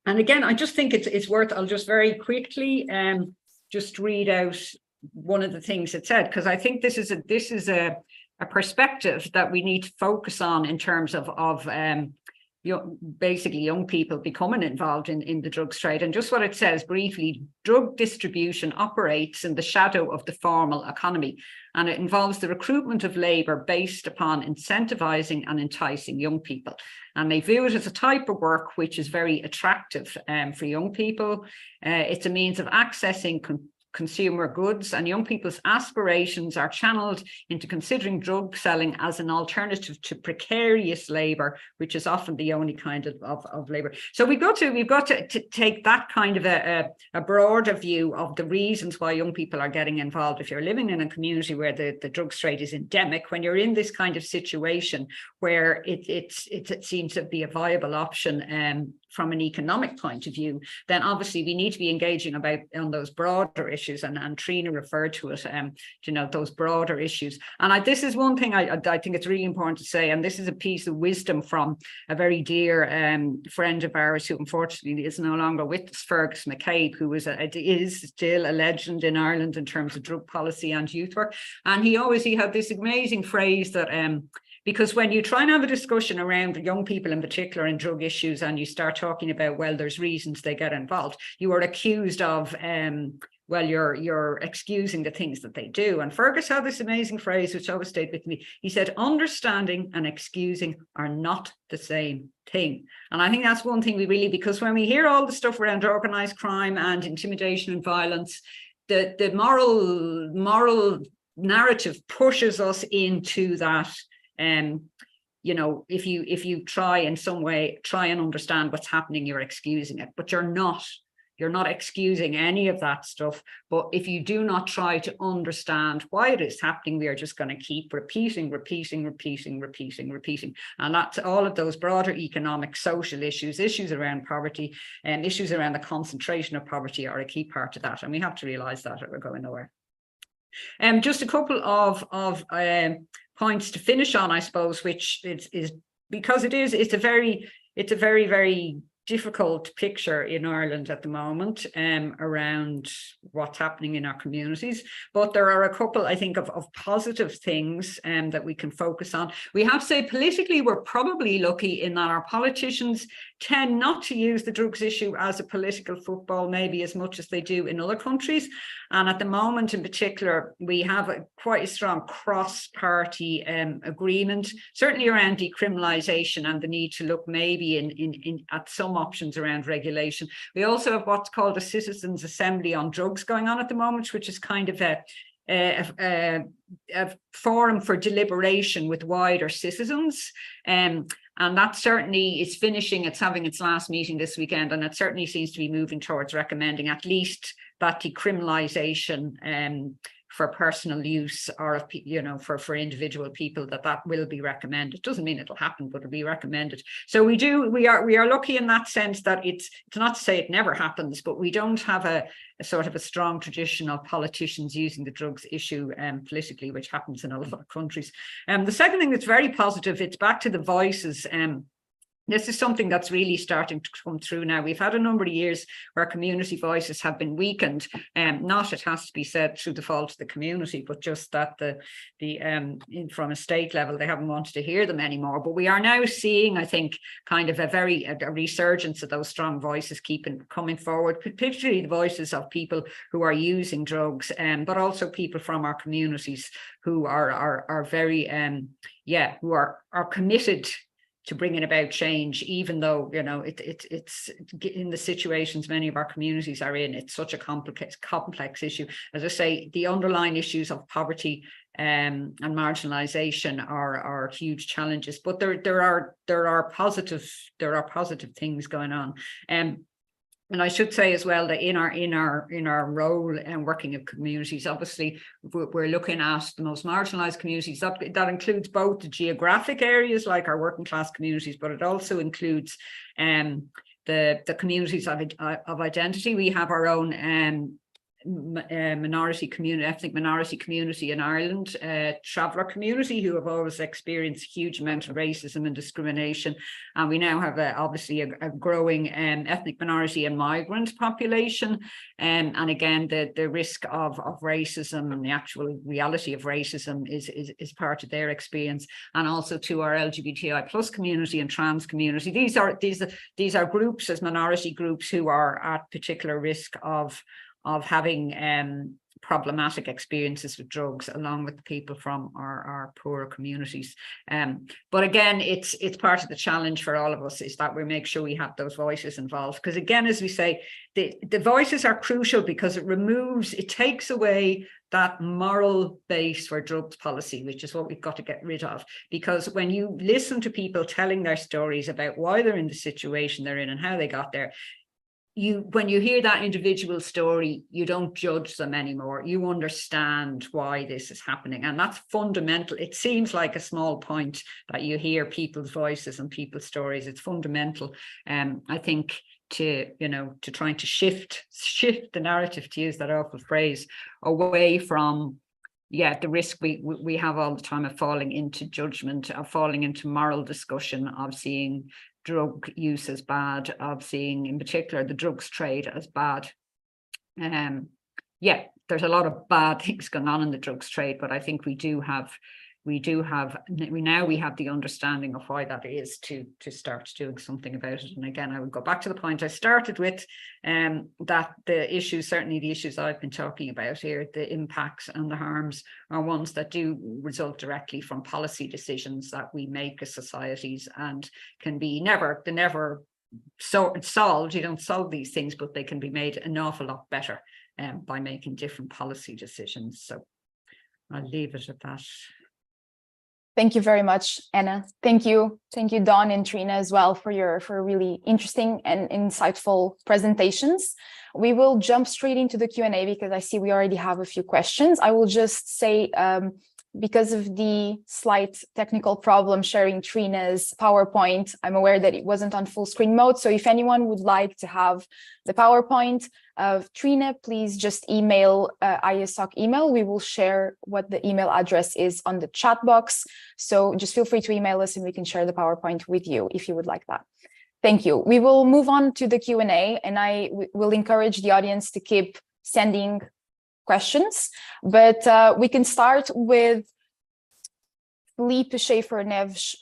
again, I just think it's worth, I'll just very quickly just read out one of the things it said, because I think this is a perspective that we need to focus on in terms of basically young people becoming involved in the drugs trade. And just what it says briefly: drug distribution operates in the shadow of the formal economy, and it involves the recruitment of labour based upon incentivising and enticing young people. And they view it as a type of work which is very attractive for young people. It's a means of accessing consumer goods, and young people's aspirations are channeled into considering drug selling as an alternative to precarious labour, which is often the only kind of labour. So we've got to take that kind of a broader view of the reasons why young people are getting involved. If you're living in a community where the drugs trade is endemic, when you're in this kind of situation where it seems to be a viable option from an economic point of view, then obviously we need to be engaging on those broader issues, and Trina referred to it, those broader issues. And this is one thing I think it's really important to say, and this is a piece of wisdom from a very dear friend of ours who unfortunately is no longer with us, Fergus McCabe, who is still a legend in Ireland in terms of drug policy and youth work. And he had this amazing phrase that because when you try and have a discussion around young people in particular in drug issues, and you start talking about, well, there's reasons they get involved, you are accused of, you're excusing the things that they do. And Fergus had this amazing phrase, which always stayed with me. He said, understanding and excusing are not the same thing. And I think that's one thing because when we hear all the stuff around organised crime and intimidation and violence, the moral narrative pushes us into that. If you try in some way, try and understand what's happening, you're excusing it, but you're not excusing any of that stuff. But if you do not try to understand why it is happening, we are just going to keep repeating. And that's all of those broader economic, social issues around poverty, and issues around the concentration of poverty are a key part of that. And we have to realize that, or we're going nowhere. Just a couple of points to finish on, I suppose, which is because it's a very difficult picture in Ireland at the moment around what's happening in our communities, but there are a couple, I think, of positive things that we can focus on. We have to say politically we're probably lucky in that our politicians tend not to use the drugs issue as a political football maybe as much as they do in other countries, and at the moment in particular we have quite a strong cross-party agreement, certainly around decriminalisation and the need to look maybe at some options around regulation. We also have what's called a citizens' assembly on drugs going on at the moment, which is kind of a forum for deliberation with wider citizens. And that certainly is finishing, it's having its last meeting this weekend, and it certainly seems to be moving towards recommending at least that decriminalisation for personal use, or for individual people, that will be recommended. Doesn't mean it'll happen, but it'll be recommended. So we are lucky in that sense that it's not to say it never happens, but we don't have a sort of a strong tradition of politicians using the drugs issue politically, which happens in a lot of countries. The second thing that's very positive, it's back to the voices. This is something that's really starting to come through now. We've had a number of years where community voices have been weakened, not, it has to be said, through the fault of the community, but just that from a state level, they haven't wanted to hear them anymore. But we are now seeing, I think, kind of a resurgence of those strong voices coming forward, particularly the voices of people who are using drugs, but also people from our communities who are very, who are committed to bringing about change, even though, it's in the situations many of our communities are in, it's such a complex issue. As I say, the underlying issues of poverty and marginalization are huge challenges, but there are positive things going on. And I should say as well that in our role and working in communities, obviously we're looking at the most marginalised communities. That includes both the geographic areas like our working class communities, but it also includes the communities of identity. We have our own ethnic minority community in Ireland, traveller community, who have always experienced a huge amount of racism and discrimination, and we now have obviously a growing ethnic minority and migrant population, and again the risk of racism and the actual reality of racism is part of their experience, and also to our LGBTI plus community and trans community. These are groups, as minority groups, who are at particular risk of having problematic experiences with drugs, along with the people from our poorer communities. But again, it's part of the challenge for all of us, is that we make sure we have those voices involved. Because again, as we say, the voices are crucial because it takes away that moral base for drugs policy, which is what we've got to get rid of. Because when you listen to people telling their stories about why they're in the situation they're in and how they got there, when you hear that individual story, you don't judge them anymore. You understand why this is happening. And that's fundamental. It seems like a small point that you hear people's voices and people's stories. It's fundamental, I think, to trying to shift the narrative, to use that awful phrase, away from the risk we have all the time of falling into judgment, of falling into moral discussion, of seeing drug use as bad, of seeing in particular the drugs trade as bad. There's a lot of bad things going on in the drugs trade, but I think we have the understanding of why that is to start doing something about it. And again, I would go back to the point I started with, that the issues I've been talking about here, the impacts and the harms, are ones that do result directly from policy decisions that we make as societies, and can be never solved. You don't solve these things, but they can be made an awful lot better by making different policy decisions. So I'll leave it at that. Thank you very much, Anna. Thank you, Dawn and Trina as well for really interesting and insightful presentations. We will jump straight into the Q&A because I see we already have a few questions. I will just say, because of the slight technical problem sharing Trina's PowerPoint, I'm aware that it wasn't on full screen mode. So if anyone would like to have the PowerPoint of Trina, please just email GI-TOC email. We will share what the email address is on the chat box. So just feel free to email us and we can share the PowerPoint with you if you would like that. Thank you. We will move on to the Q&A, and I will encourage the audience to keep sending questions, but we can start with Philippe Schaefer-Nev's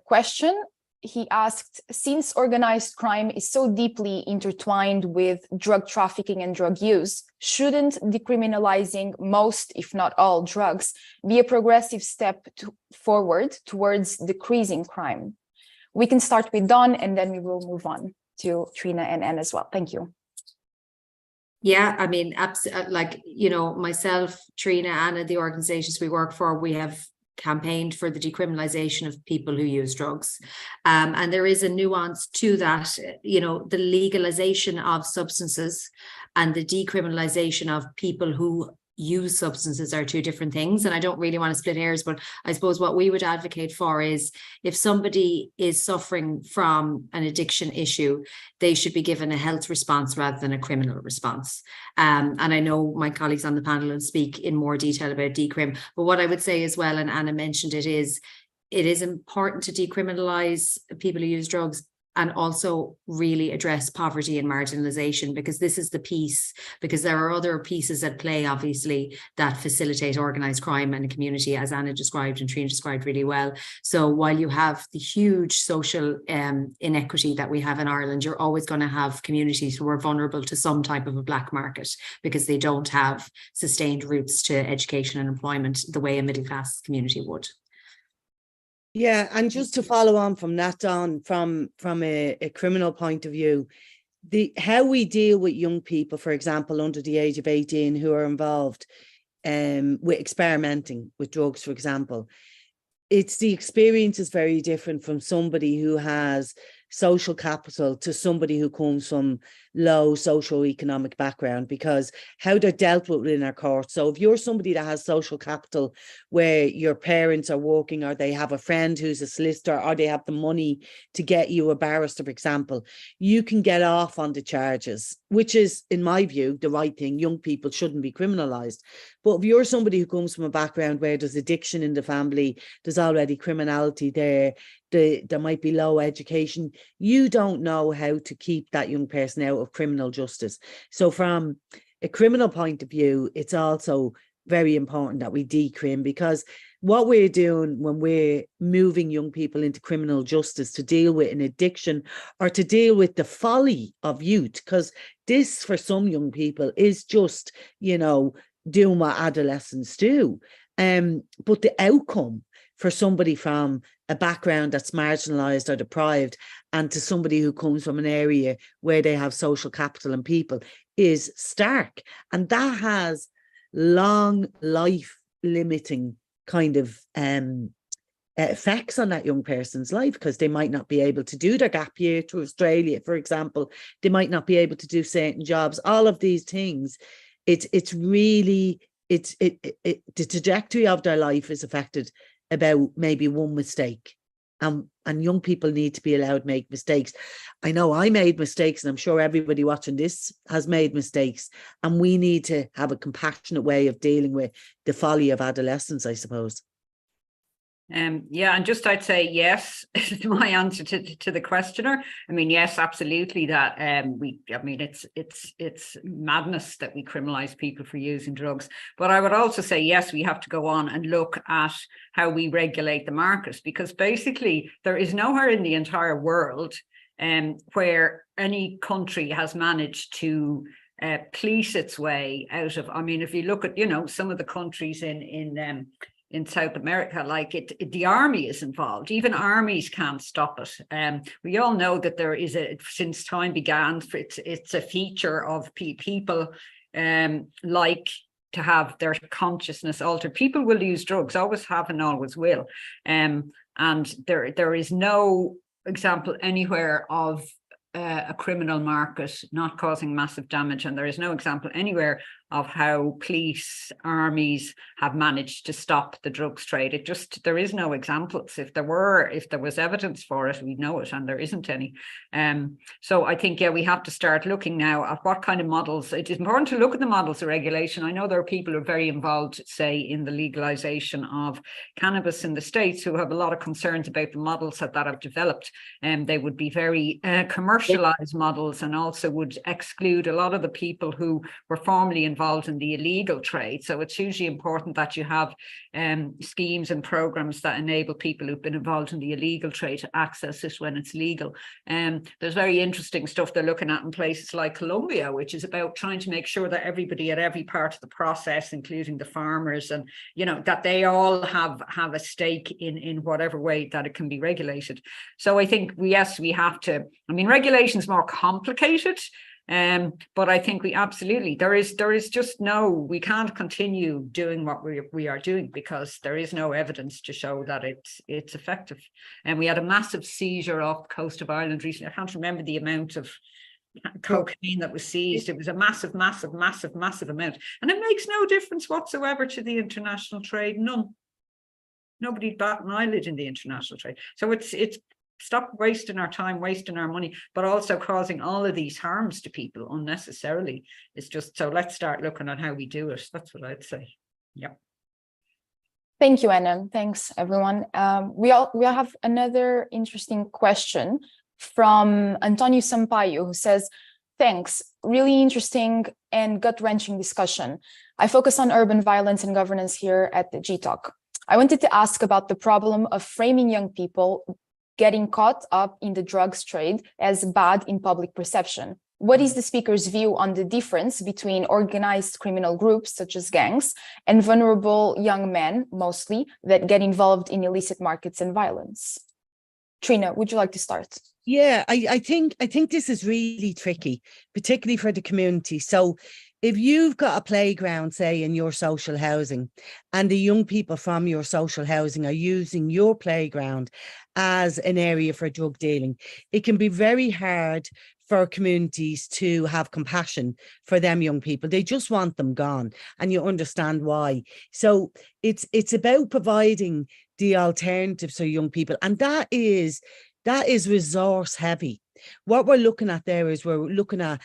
question. He asked, since organized crime is so deeply intertwined with drug trafficking and drug use, shouldn't decriminalizing most, if not all, drugs be a progressive step forward towards decreasing crime? We can start with Don, and then we will move on to Trina and Anne as well. Thank you. Yeah, I mean, like, you know, myself, Trina, Anna, the organizations we work for, we have campaigned for the decriminalization of people who use drugs. And there is a nuance to that, you know, the legalization of substances and the decriminalization of people who use substances are two different things. And I don't really want to split hairs, but I suppose what we would advocate for is if somebody is suffering from an addiction issue, they should be given a health response rather than a criminal response. And I know my colleagues on the panel will speak in more detail about decrim, but what I would say as well, and Anna mentioned it is important to decriminalize people who use drugs and also really address poverty and marginalization, because this is the piece, because there are other pieces at play, obviously, that facilitate organized crime in a community, as Anna described and Trina described really well. So while you have the huge social inequity that we have in Ireland, you're always going to have communities who are vulnerable to some type of a black market because they don't have sustained routes to education and employment the way a middle class community would. Yeah, and just to follow on from that, Don, from a criminal point of view, how we deal with young people, for example, under the age of 18 who are involved with experimenting with drugs, for example, the experience is very different from somebody who has social capital to somebody who comes from low socioeconomic background, because how they're dealt with in our courts. So if you're somebody that has social capital where your parents are working, or they have a friend who's a solicitor, or they have the money to get you a barrister, for example, you can get off on the charges, which is, in my view, the right thing. Young people shouldn't be criminalized. But if you're somebody who comes from a background where there's addiction in the family, there's already criminality there, there might be low education, you don't know how to keep that young person out of criminal justice. So from a criminal point of view, it's also very important that we decrim, because what we're doing when we're moving young people into criminal justice to deal with an addiction or to deal with the folly of youth, because this for some young people is just, you know, doing what adolescents do. But the outcome for somebody from a background that's marginalized or deprived, and to somebody who comes from an area where they have social capital and people, is stark. And that has long life limiting kind of effects on that young person's life, because they might not be able to do their gap year to Australia, for example. They might not be able to do certain jobs. All of these things, it's really, the trajectory of their life is affected about maybe one mistake. And young people need to be allowed to make mistakes. I know I made mistakes, and I'm sure everybody watching this has made mistakes. And we need to have a compassionate way of dealing with the folly of adolescence, I suppose. Yeah, and just I'd say yes to my answer to the questioner. I mean, yes, absolutely. That I mean, it's madness that we criminalize people for using drugs. But I would also say yes, we have to go on and look at how we regulate the market, because basically there is nowhere in the entire world where any country has managed to police its way out of. I mean, if you look at, you know, some of the countries in South America, like the army is involved. Even armies can't stop it. We all know that there is since time began, it's a feature of people like to have their consciousness altered. People will use drugs, always have and always will. And there is no example anywhere of a criminal market not causing massive damage, and there is no example anywhere of how police, armies have managed to stop the drugs trade. It just, there is no examples. If there was evidence for it, we'd know it, and there isn't any. So I think, yeah, we have to start looking now at what kind of models. It is important to look at the models of regulation. I know there are people who are very involved, say, in the legalization of cannabis in the States, who have a lot of concerns about the models that have developed, and they would be very commercialized models, and also would exclude a lot of the people who were formerly involved in the illegal trade. So it's hugely important that you have schemes and programs that enable people who've been involved in the illegal trade to access it when it's legal. There's very interesting stuff they're looking at in places like Colombia, which is about trying to make sure that everybody at every part of the process, including the farmers, and that they all have a stake in whatever way that it can be regulated. So I think yes, we have to. I mean, regulation is more complicated. But I think we absolutely, there is just we can't continue doing what we are doing, because there is no evidence to show that it's effective. And we had a massive seizure off the coast of Ireland recently. I can't remember the amount of cocaine that was seized. It was a massive amount, and it makes no difference whatsoever to the international trade. None. Nobody bat an eyelid in the international trade. So it's stop wasting our time, wasting our money, but also causing all of these harms to people unnecessarily. It's just, so let's start looking at how we do it. That's what I'd say. Yeah. Thank you, Anna. Thanks, everyone. We all have another interesting question from Antonio Sampaio, who says, thanks, really interesting and gut-wrenching discussion. I focus on urban violence and governance here at the GI-TOC. I wanted to ask about the problem of framing young people getting caught up in the drugs trade as bad in public perception. What is the speaker's view on the difference between organized criminal groups, such as gangs, and vulnerable young men, mostly, that get involved in illicit markets and violence? Trina, would you like to start? Yeah, I think this is really tricky, particularly for the community. So if you've got a playground, say, in your social housing, and the young people from your social housing are using your playground as an area for drug dealing, it can be very hard for communities to have compassion for them young people. They just want them gone, and you understand why. So it's about providing the alternatives for young people, and that is resource heavy. What we're looking at there is we're looking at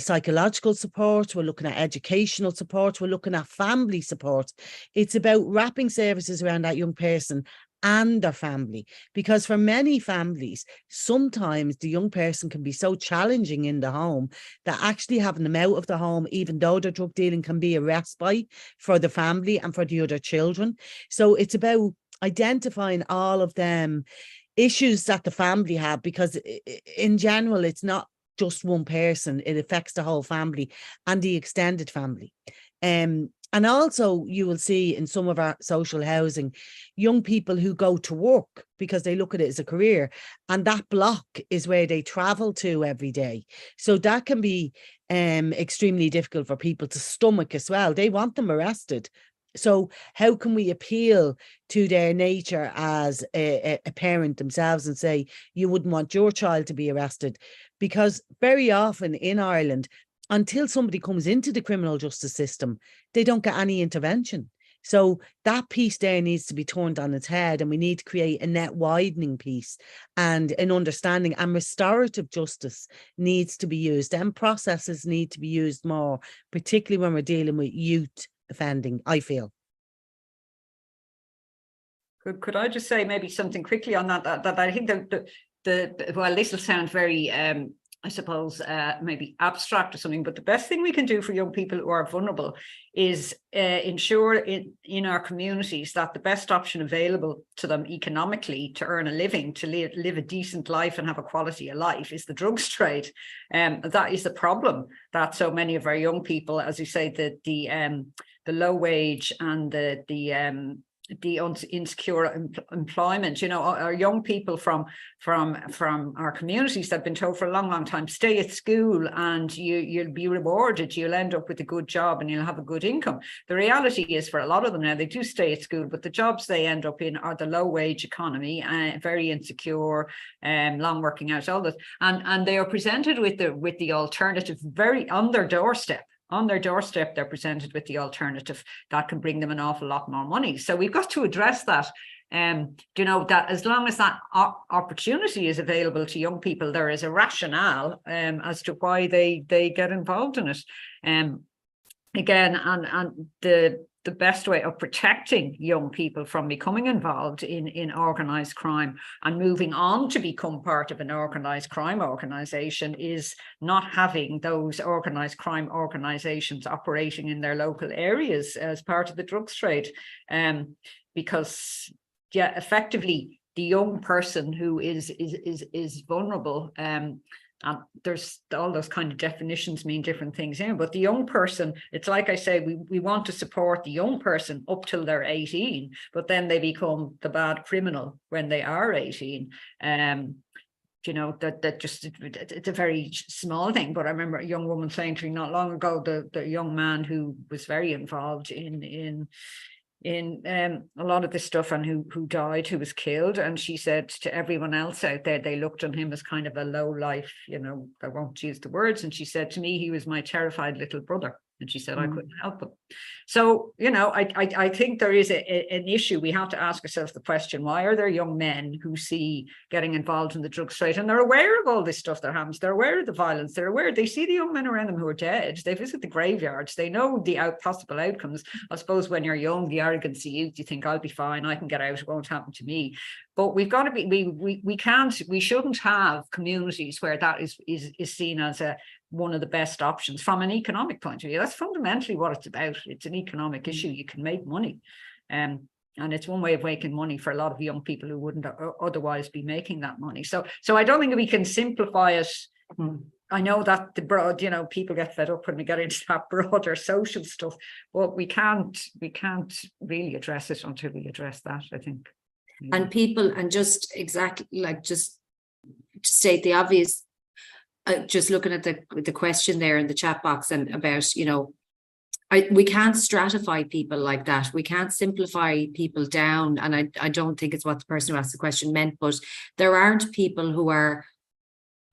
psychological support, we're looking at educational support, we're looking at family support. It's about wrapping services around that young person and their family, because for many families, sometimes the young person can be so challenging in the home that actually having them out of the home, even though their drug dealing, can be a respite for the family and for the other children. So it's about identifying all of them issues that the family have, because in general, it's not just one person. It affects the whole family and the extended family. And also you will see in some of our social housing, young people who go to work because they look at it as a career, and that block is where they travel to every day. So that can be extremely difficult for people to stomach as well. They want them arrested. So how can we appeal to their nature as a parent themselves and say, you wouldn't want your child to be arrested? Because very often in Ireland, until somebody comes into the criminal justice system, they don't get any intervention. So that piece there needs to be turned on its head, and we need to create a net widening piece and an understanding, and restorative justice needs to be used, and processes need to be used more, particularly when we're dealing with youth offending, I feel. Could I just say maybe something quickly on that I think well, this will sound very I suppose maybe abstract or something, but the best thing we can do for young people who are vulnerable is ensure in our communities that the best option available to them economically to earn a living, to live a decent life and have a quality of life, is the drugs trade. That is the problem, that so many of our young people, as you say, the low wage and the insecure employment, you know, our young people from our communities that have been told for a long time, stay at school and you'll be rewarded, you'll end up with a good job and you'll have a good income. The reality is, for a lot of them now, they do stay at school, but the jobs they end up in are the low wage economy, very insecure, long working hours, all this, and they are presented with the alternative very on their doorstep, on their doorstep, they're presented with the alternative that can bring them an awful lot more money. So we've got to address that. You know, that as long as that opportunity is available to young people, there is a rationale as to why they get involved in it. Again, and the best way of protecting young people from becoming involved in organised crime and moving on to become part of an organised crime organisation is not having those organised crime organisations operating in their local areas as part of the drugs trade. Because, yeah, effectively, the young person who is vulnerable, and there's all those kind of definitions mean different things here, but the young person, it's like I say, we want to support the young person up till they're 18, but then they become the bad criminal when they are 18. You know, that just, it's a very small thing, but I remember a young woman saying to me not long ago, the young man who was very involved in a lot of this stuff and who died, who was killed, and she said to everyone else out there, they looked on him as kind of a low life, you know, I won't use the words, and she said to me, he was my terrified little brother. And she said, I couldn't help him. So, you know, I think there is an issue. We have to ask ourselves the question, why are there young men who see getting involved in the drug trade and they're aware of all this stuff that happens? They're aware of the violence. They're aware, they see the young men around them who are dead. They visit the graveyards. They know the possible outcomes. I suppose when you're young, the arrogance of youth, you think, I'll be fine. I can get out. It won't happen to me. But we've got to be, we shouldn't have communities where that is seen as one of the best options from an economic point of view. That's fundamentally what it's about. It's an economic issue. You can make money. And it's one way of making money for a lot of young people who wouldn't otherwise be making that money. So I don't think we can simplify it. I know that the broad, you know, people get fed up when we get into that broader social stuff, but we can't really address it until we address that, I think. And people, and just exactly like, just to state the obvious, just looking at the question there in the chat box and about, you know, we can't stratify people like that. We can't simplify people down. And I don't think it's what the person who asked the question meant, but there aren't people who are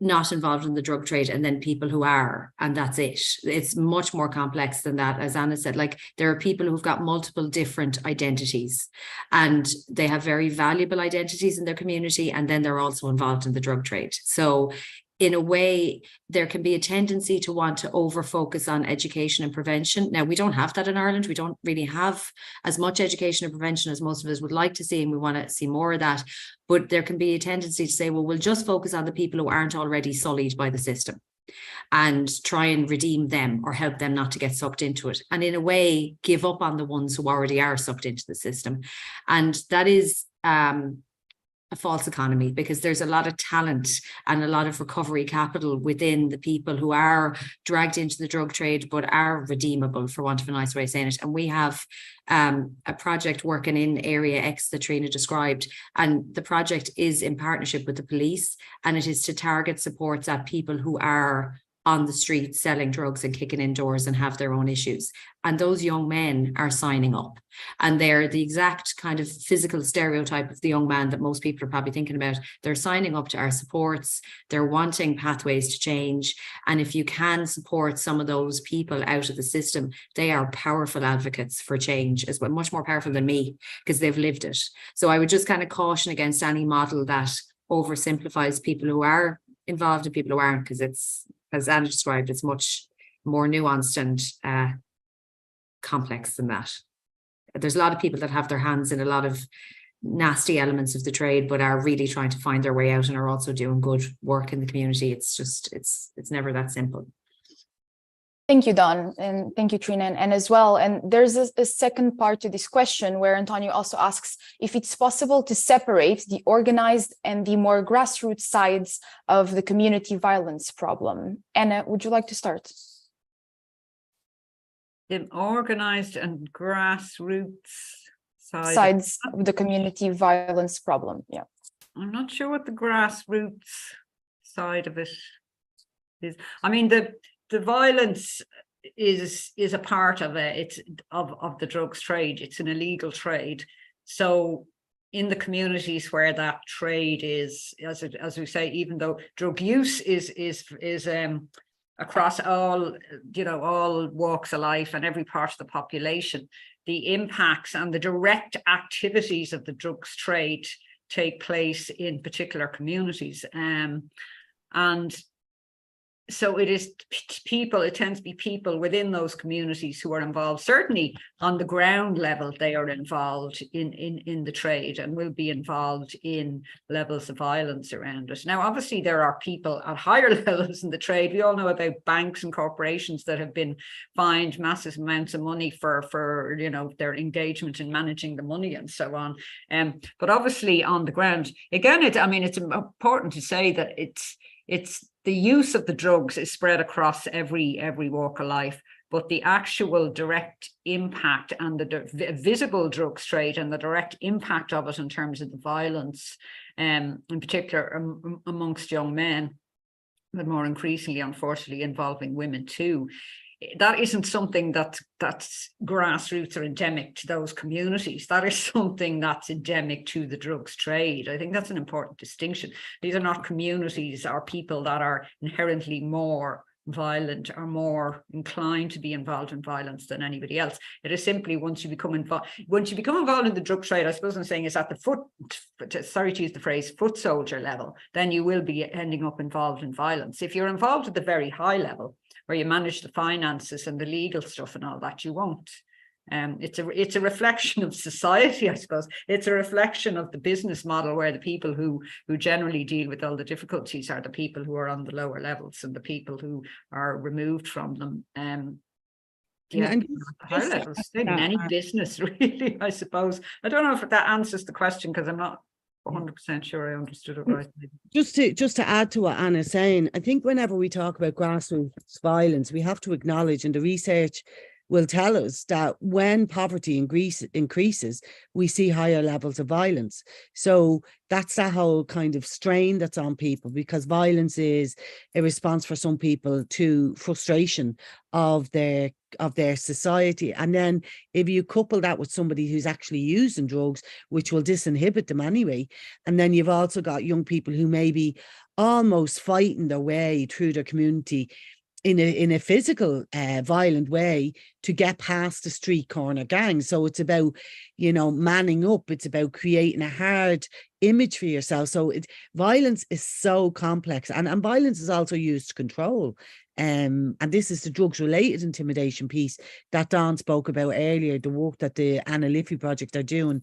not involved in the drug trade and then people who are, and that's it. It's much more complex than that. As Anna said, like, there are people who've got multiple different identities and they have very valuable identities in their community, and then they're also involved in the drug trade. So in a way, there can be a tendency to want to over focus on education and prevention. Now, we don't have that in Ireland. We don't really have as much education and prevention as most of us would like to see, and we want to see more of that. But there can be a tendency to say, well, we'll just focus on the people who aren't already sullied by the system and try and redeem them or help them not to get sucked into it. And in a way, give up on the ones who already are sucked into the system. And that is a false economy, because there's a lot of talent and a lot of recovery capital within the people who are dragged into the drug trade but are redeemable, for want of a nice way of saying it. And we have a project working in Area X that Trina described, and the project is in partnership with the police, and it is to target supports at people who are on the street selling drugs and kicking in doors and have their own issues. And those young men are signing up, and they're the exact kind of physical stereotype of the young man that most people are probably thinking about. They're signing up to our supports. They're wanting pathways to change. And if you can support some of those people out of the system, they are powerful advocates for change, as well, much more powerful than me, because they've lived it. So I would just kind of caution against any model that oversimplifies people who are involved and people who aren't, because it's, as Anna described, it's much more nuanced and complex than that. There's a lot of people that have their hands in a lot of nasty elements of the trade, but are really trying to find their way out and are also doing good work in the community. It's just, it's never that simple. Thank you, Dawn, and thank you, Trina, and as well. And there's a second part to this question where Antonio also asks if it's possible to separate the organized and the more grassroots sides of the community violence problem. Anna, would you like to start? The organized and grassroots sides of the community violence problem. Yeah. I'm not sure what the grassroots side of it is. I mean, the violence is a part of it. It's of the drugs trade. It's an illegal trade. So in the communities where that trade is, as we say, even though drug use is across all, all walks of life and every part of the population, the impacts and the direct activities of the drugs trade take place in particular communities. And so it tends to be people within those communities who are involved. Certainly on the ground level, they are involved in the trade and will be involved in levels of violence around it. Now, obviously, there are people at higher levels in the trade. We all know about banks and corporations that have been fined massive amounts of money for their engagement in managing the money and so on. But obviously on the ground, again, it's important to say that it's the use of the drugs is spread across every walk of life, but the actual direct impact and the visible drugs trade and the direct impact of it in terms of the violence, in particular amongst young men, but more increasingly, unfortunately, involving women too. That isn't something that's grassroots or endemic to those communities. That is something that's endemic to the drugs trade. I think that's an important distinction. These are not communities or people that are inherently more violent or more inclined to be involved in violence than anybody else. It is simply once you become involved in the drug trade, I suppose I'm saying is at the sorry to use the phrase, foot soldier level, then you will be ending up involved in violence. If you're involved at the very high level, where you manage the finances and the legal stuff and all that, you won't. It's a reflection of society, I suppose. It's a reflection of the business model, where the people who generally deal with all the difficulties are the people who are on the lower levels and the people who are removed from them. Higher levels in any business, really, I suppose. I don't know if that answers the question, because I'm not 100% sure I understood it right. Just to add to what Anna's saying, I think whenever we talk about grassroots violence, we have to acknowledge, and the research will tell us, that when poverty increases, we see higher levels of violence. So that's that whole kind of strain that's on people, because violence is a response for some people to frustration of their society. And then if you couple that with somebody who's actually using drugs, which will disinhibit them anyway, and then you've also got young people who may be almost fighting their way through their community in a physical violent way to get past the street corner gang. So it's about, manning up. It's about creating a hard image for yourself. So violence is so complex, and violence is also used to control. And this is the drugs related intimidation piece that Dawn spoke about earlier, the work that the Anna Liffey project are doing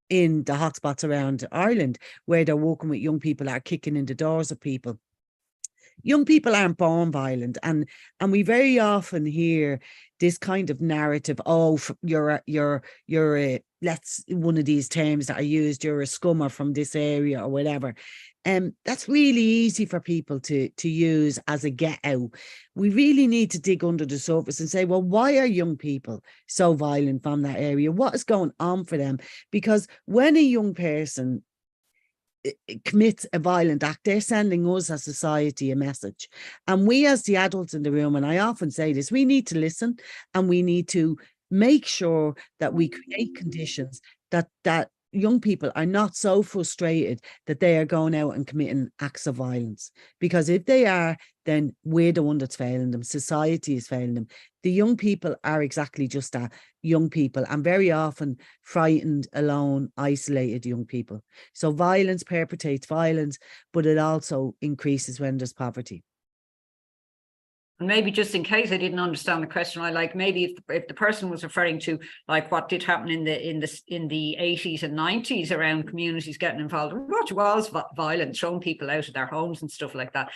in the hotspots around Ireland, where they're working with young people that are kicking in the doors of people. Young people aren't born violent, and we very often hear this kind of narrative: oh, you're a, let's, one of these terms that are used, you're a scummer from this area or whatever. That's really easy for people to use as a get out. We really need to dig under the surface and say, well, why are young people so violent from that area? What is going on for them? Because when a young person commits a violent act, they're sending us as society a message. And we, as the adults in the room, and I often say this, we need to listen, and we need to make sure that we create conditions that young people are not so frustrated that they are going out and committing acts of violence. Because if they are, then we're the one that's failing them. Society is failing them. The young people are exactly just that, young people, and very often frightened, alone, isolated young people. So violence perpetrates violence, but it also increases when there's poverty. And maybe just in case I didn't understand the question, maybe if the person was referring to like what did happen in the 80s and 90s around communities getting involved, what was violence, throwing people out of their homes and stuff like that.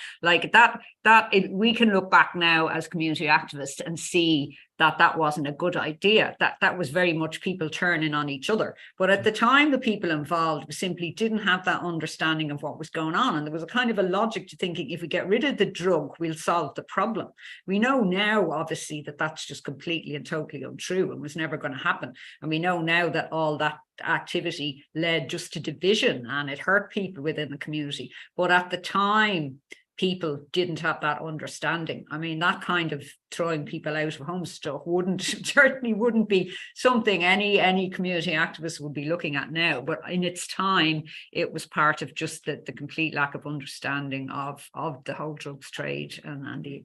We can look back now as community activists and see that wasn't a good idea. That was very much people turning on each other. But at the time, the people involved simply didn't have that understanding of what was going on. And there was a kind of a logic to thinking, if we get rid of the drug, we'll solve the problem. We know now, obviously, that that's just completely and totally untrue and was never going to happen. And we know now that all that activity led just to division, and it hurt people within the community. But at the time, people didn't have that understanding. I mean, that kind of throwing people out of home stuff certainly wouldn't be something any community activist would be looking at now. But in its time, it was part of just the complete lack of understanding of the whole drugs trade and the,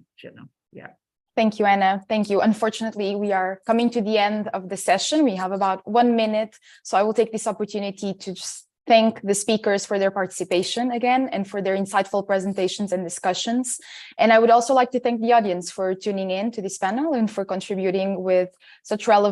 yeah. Thank you, Anna. Thank you. Unfortunately, we are coming to the end of the session. We have about 1 minute, so I will take this opportunity to just thank the speakers for their participation again and for their insightful presentations and discussions. And I would also like to thank the audience for tuning in to this panel and for contributing with such relevant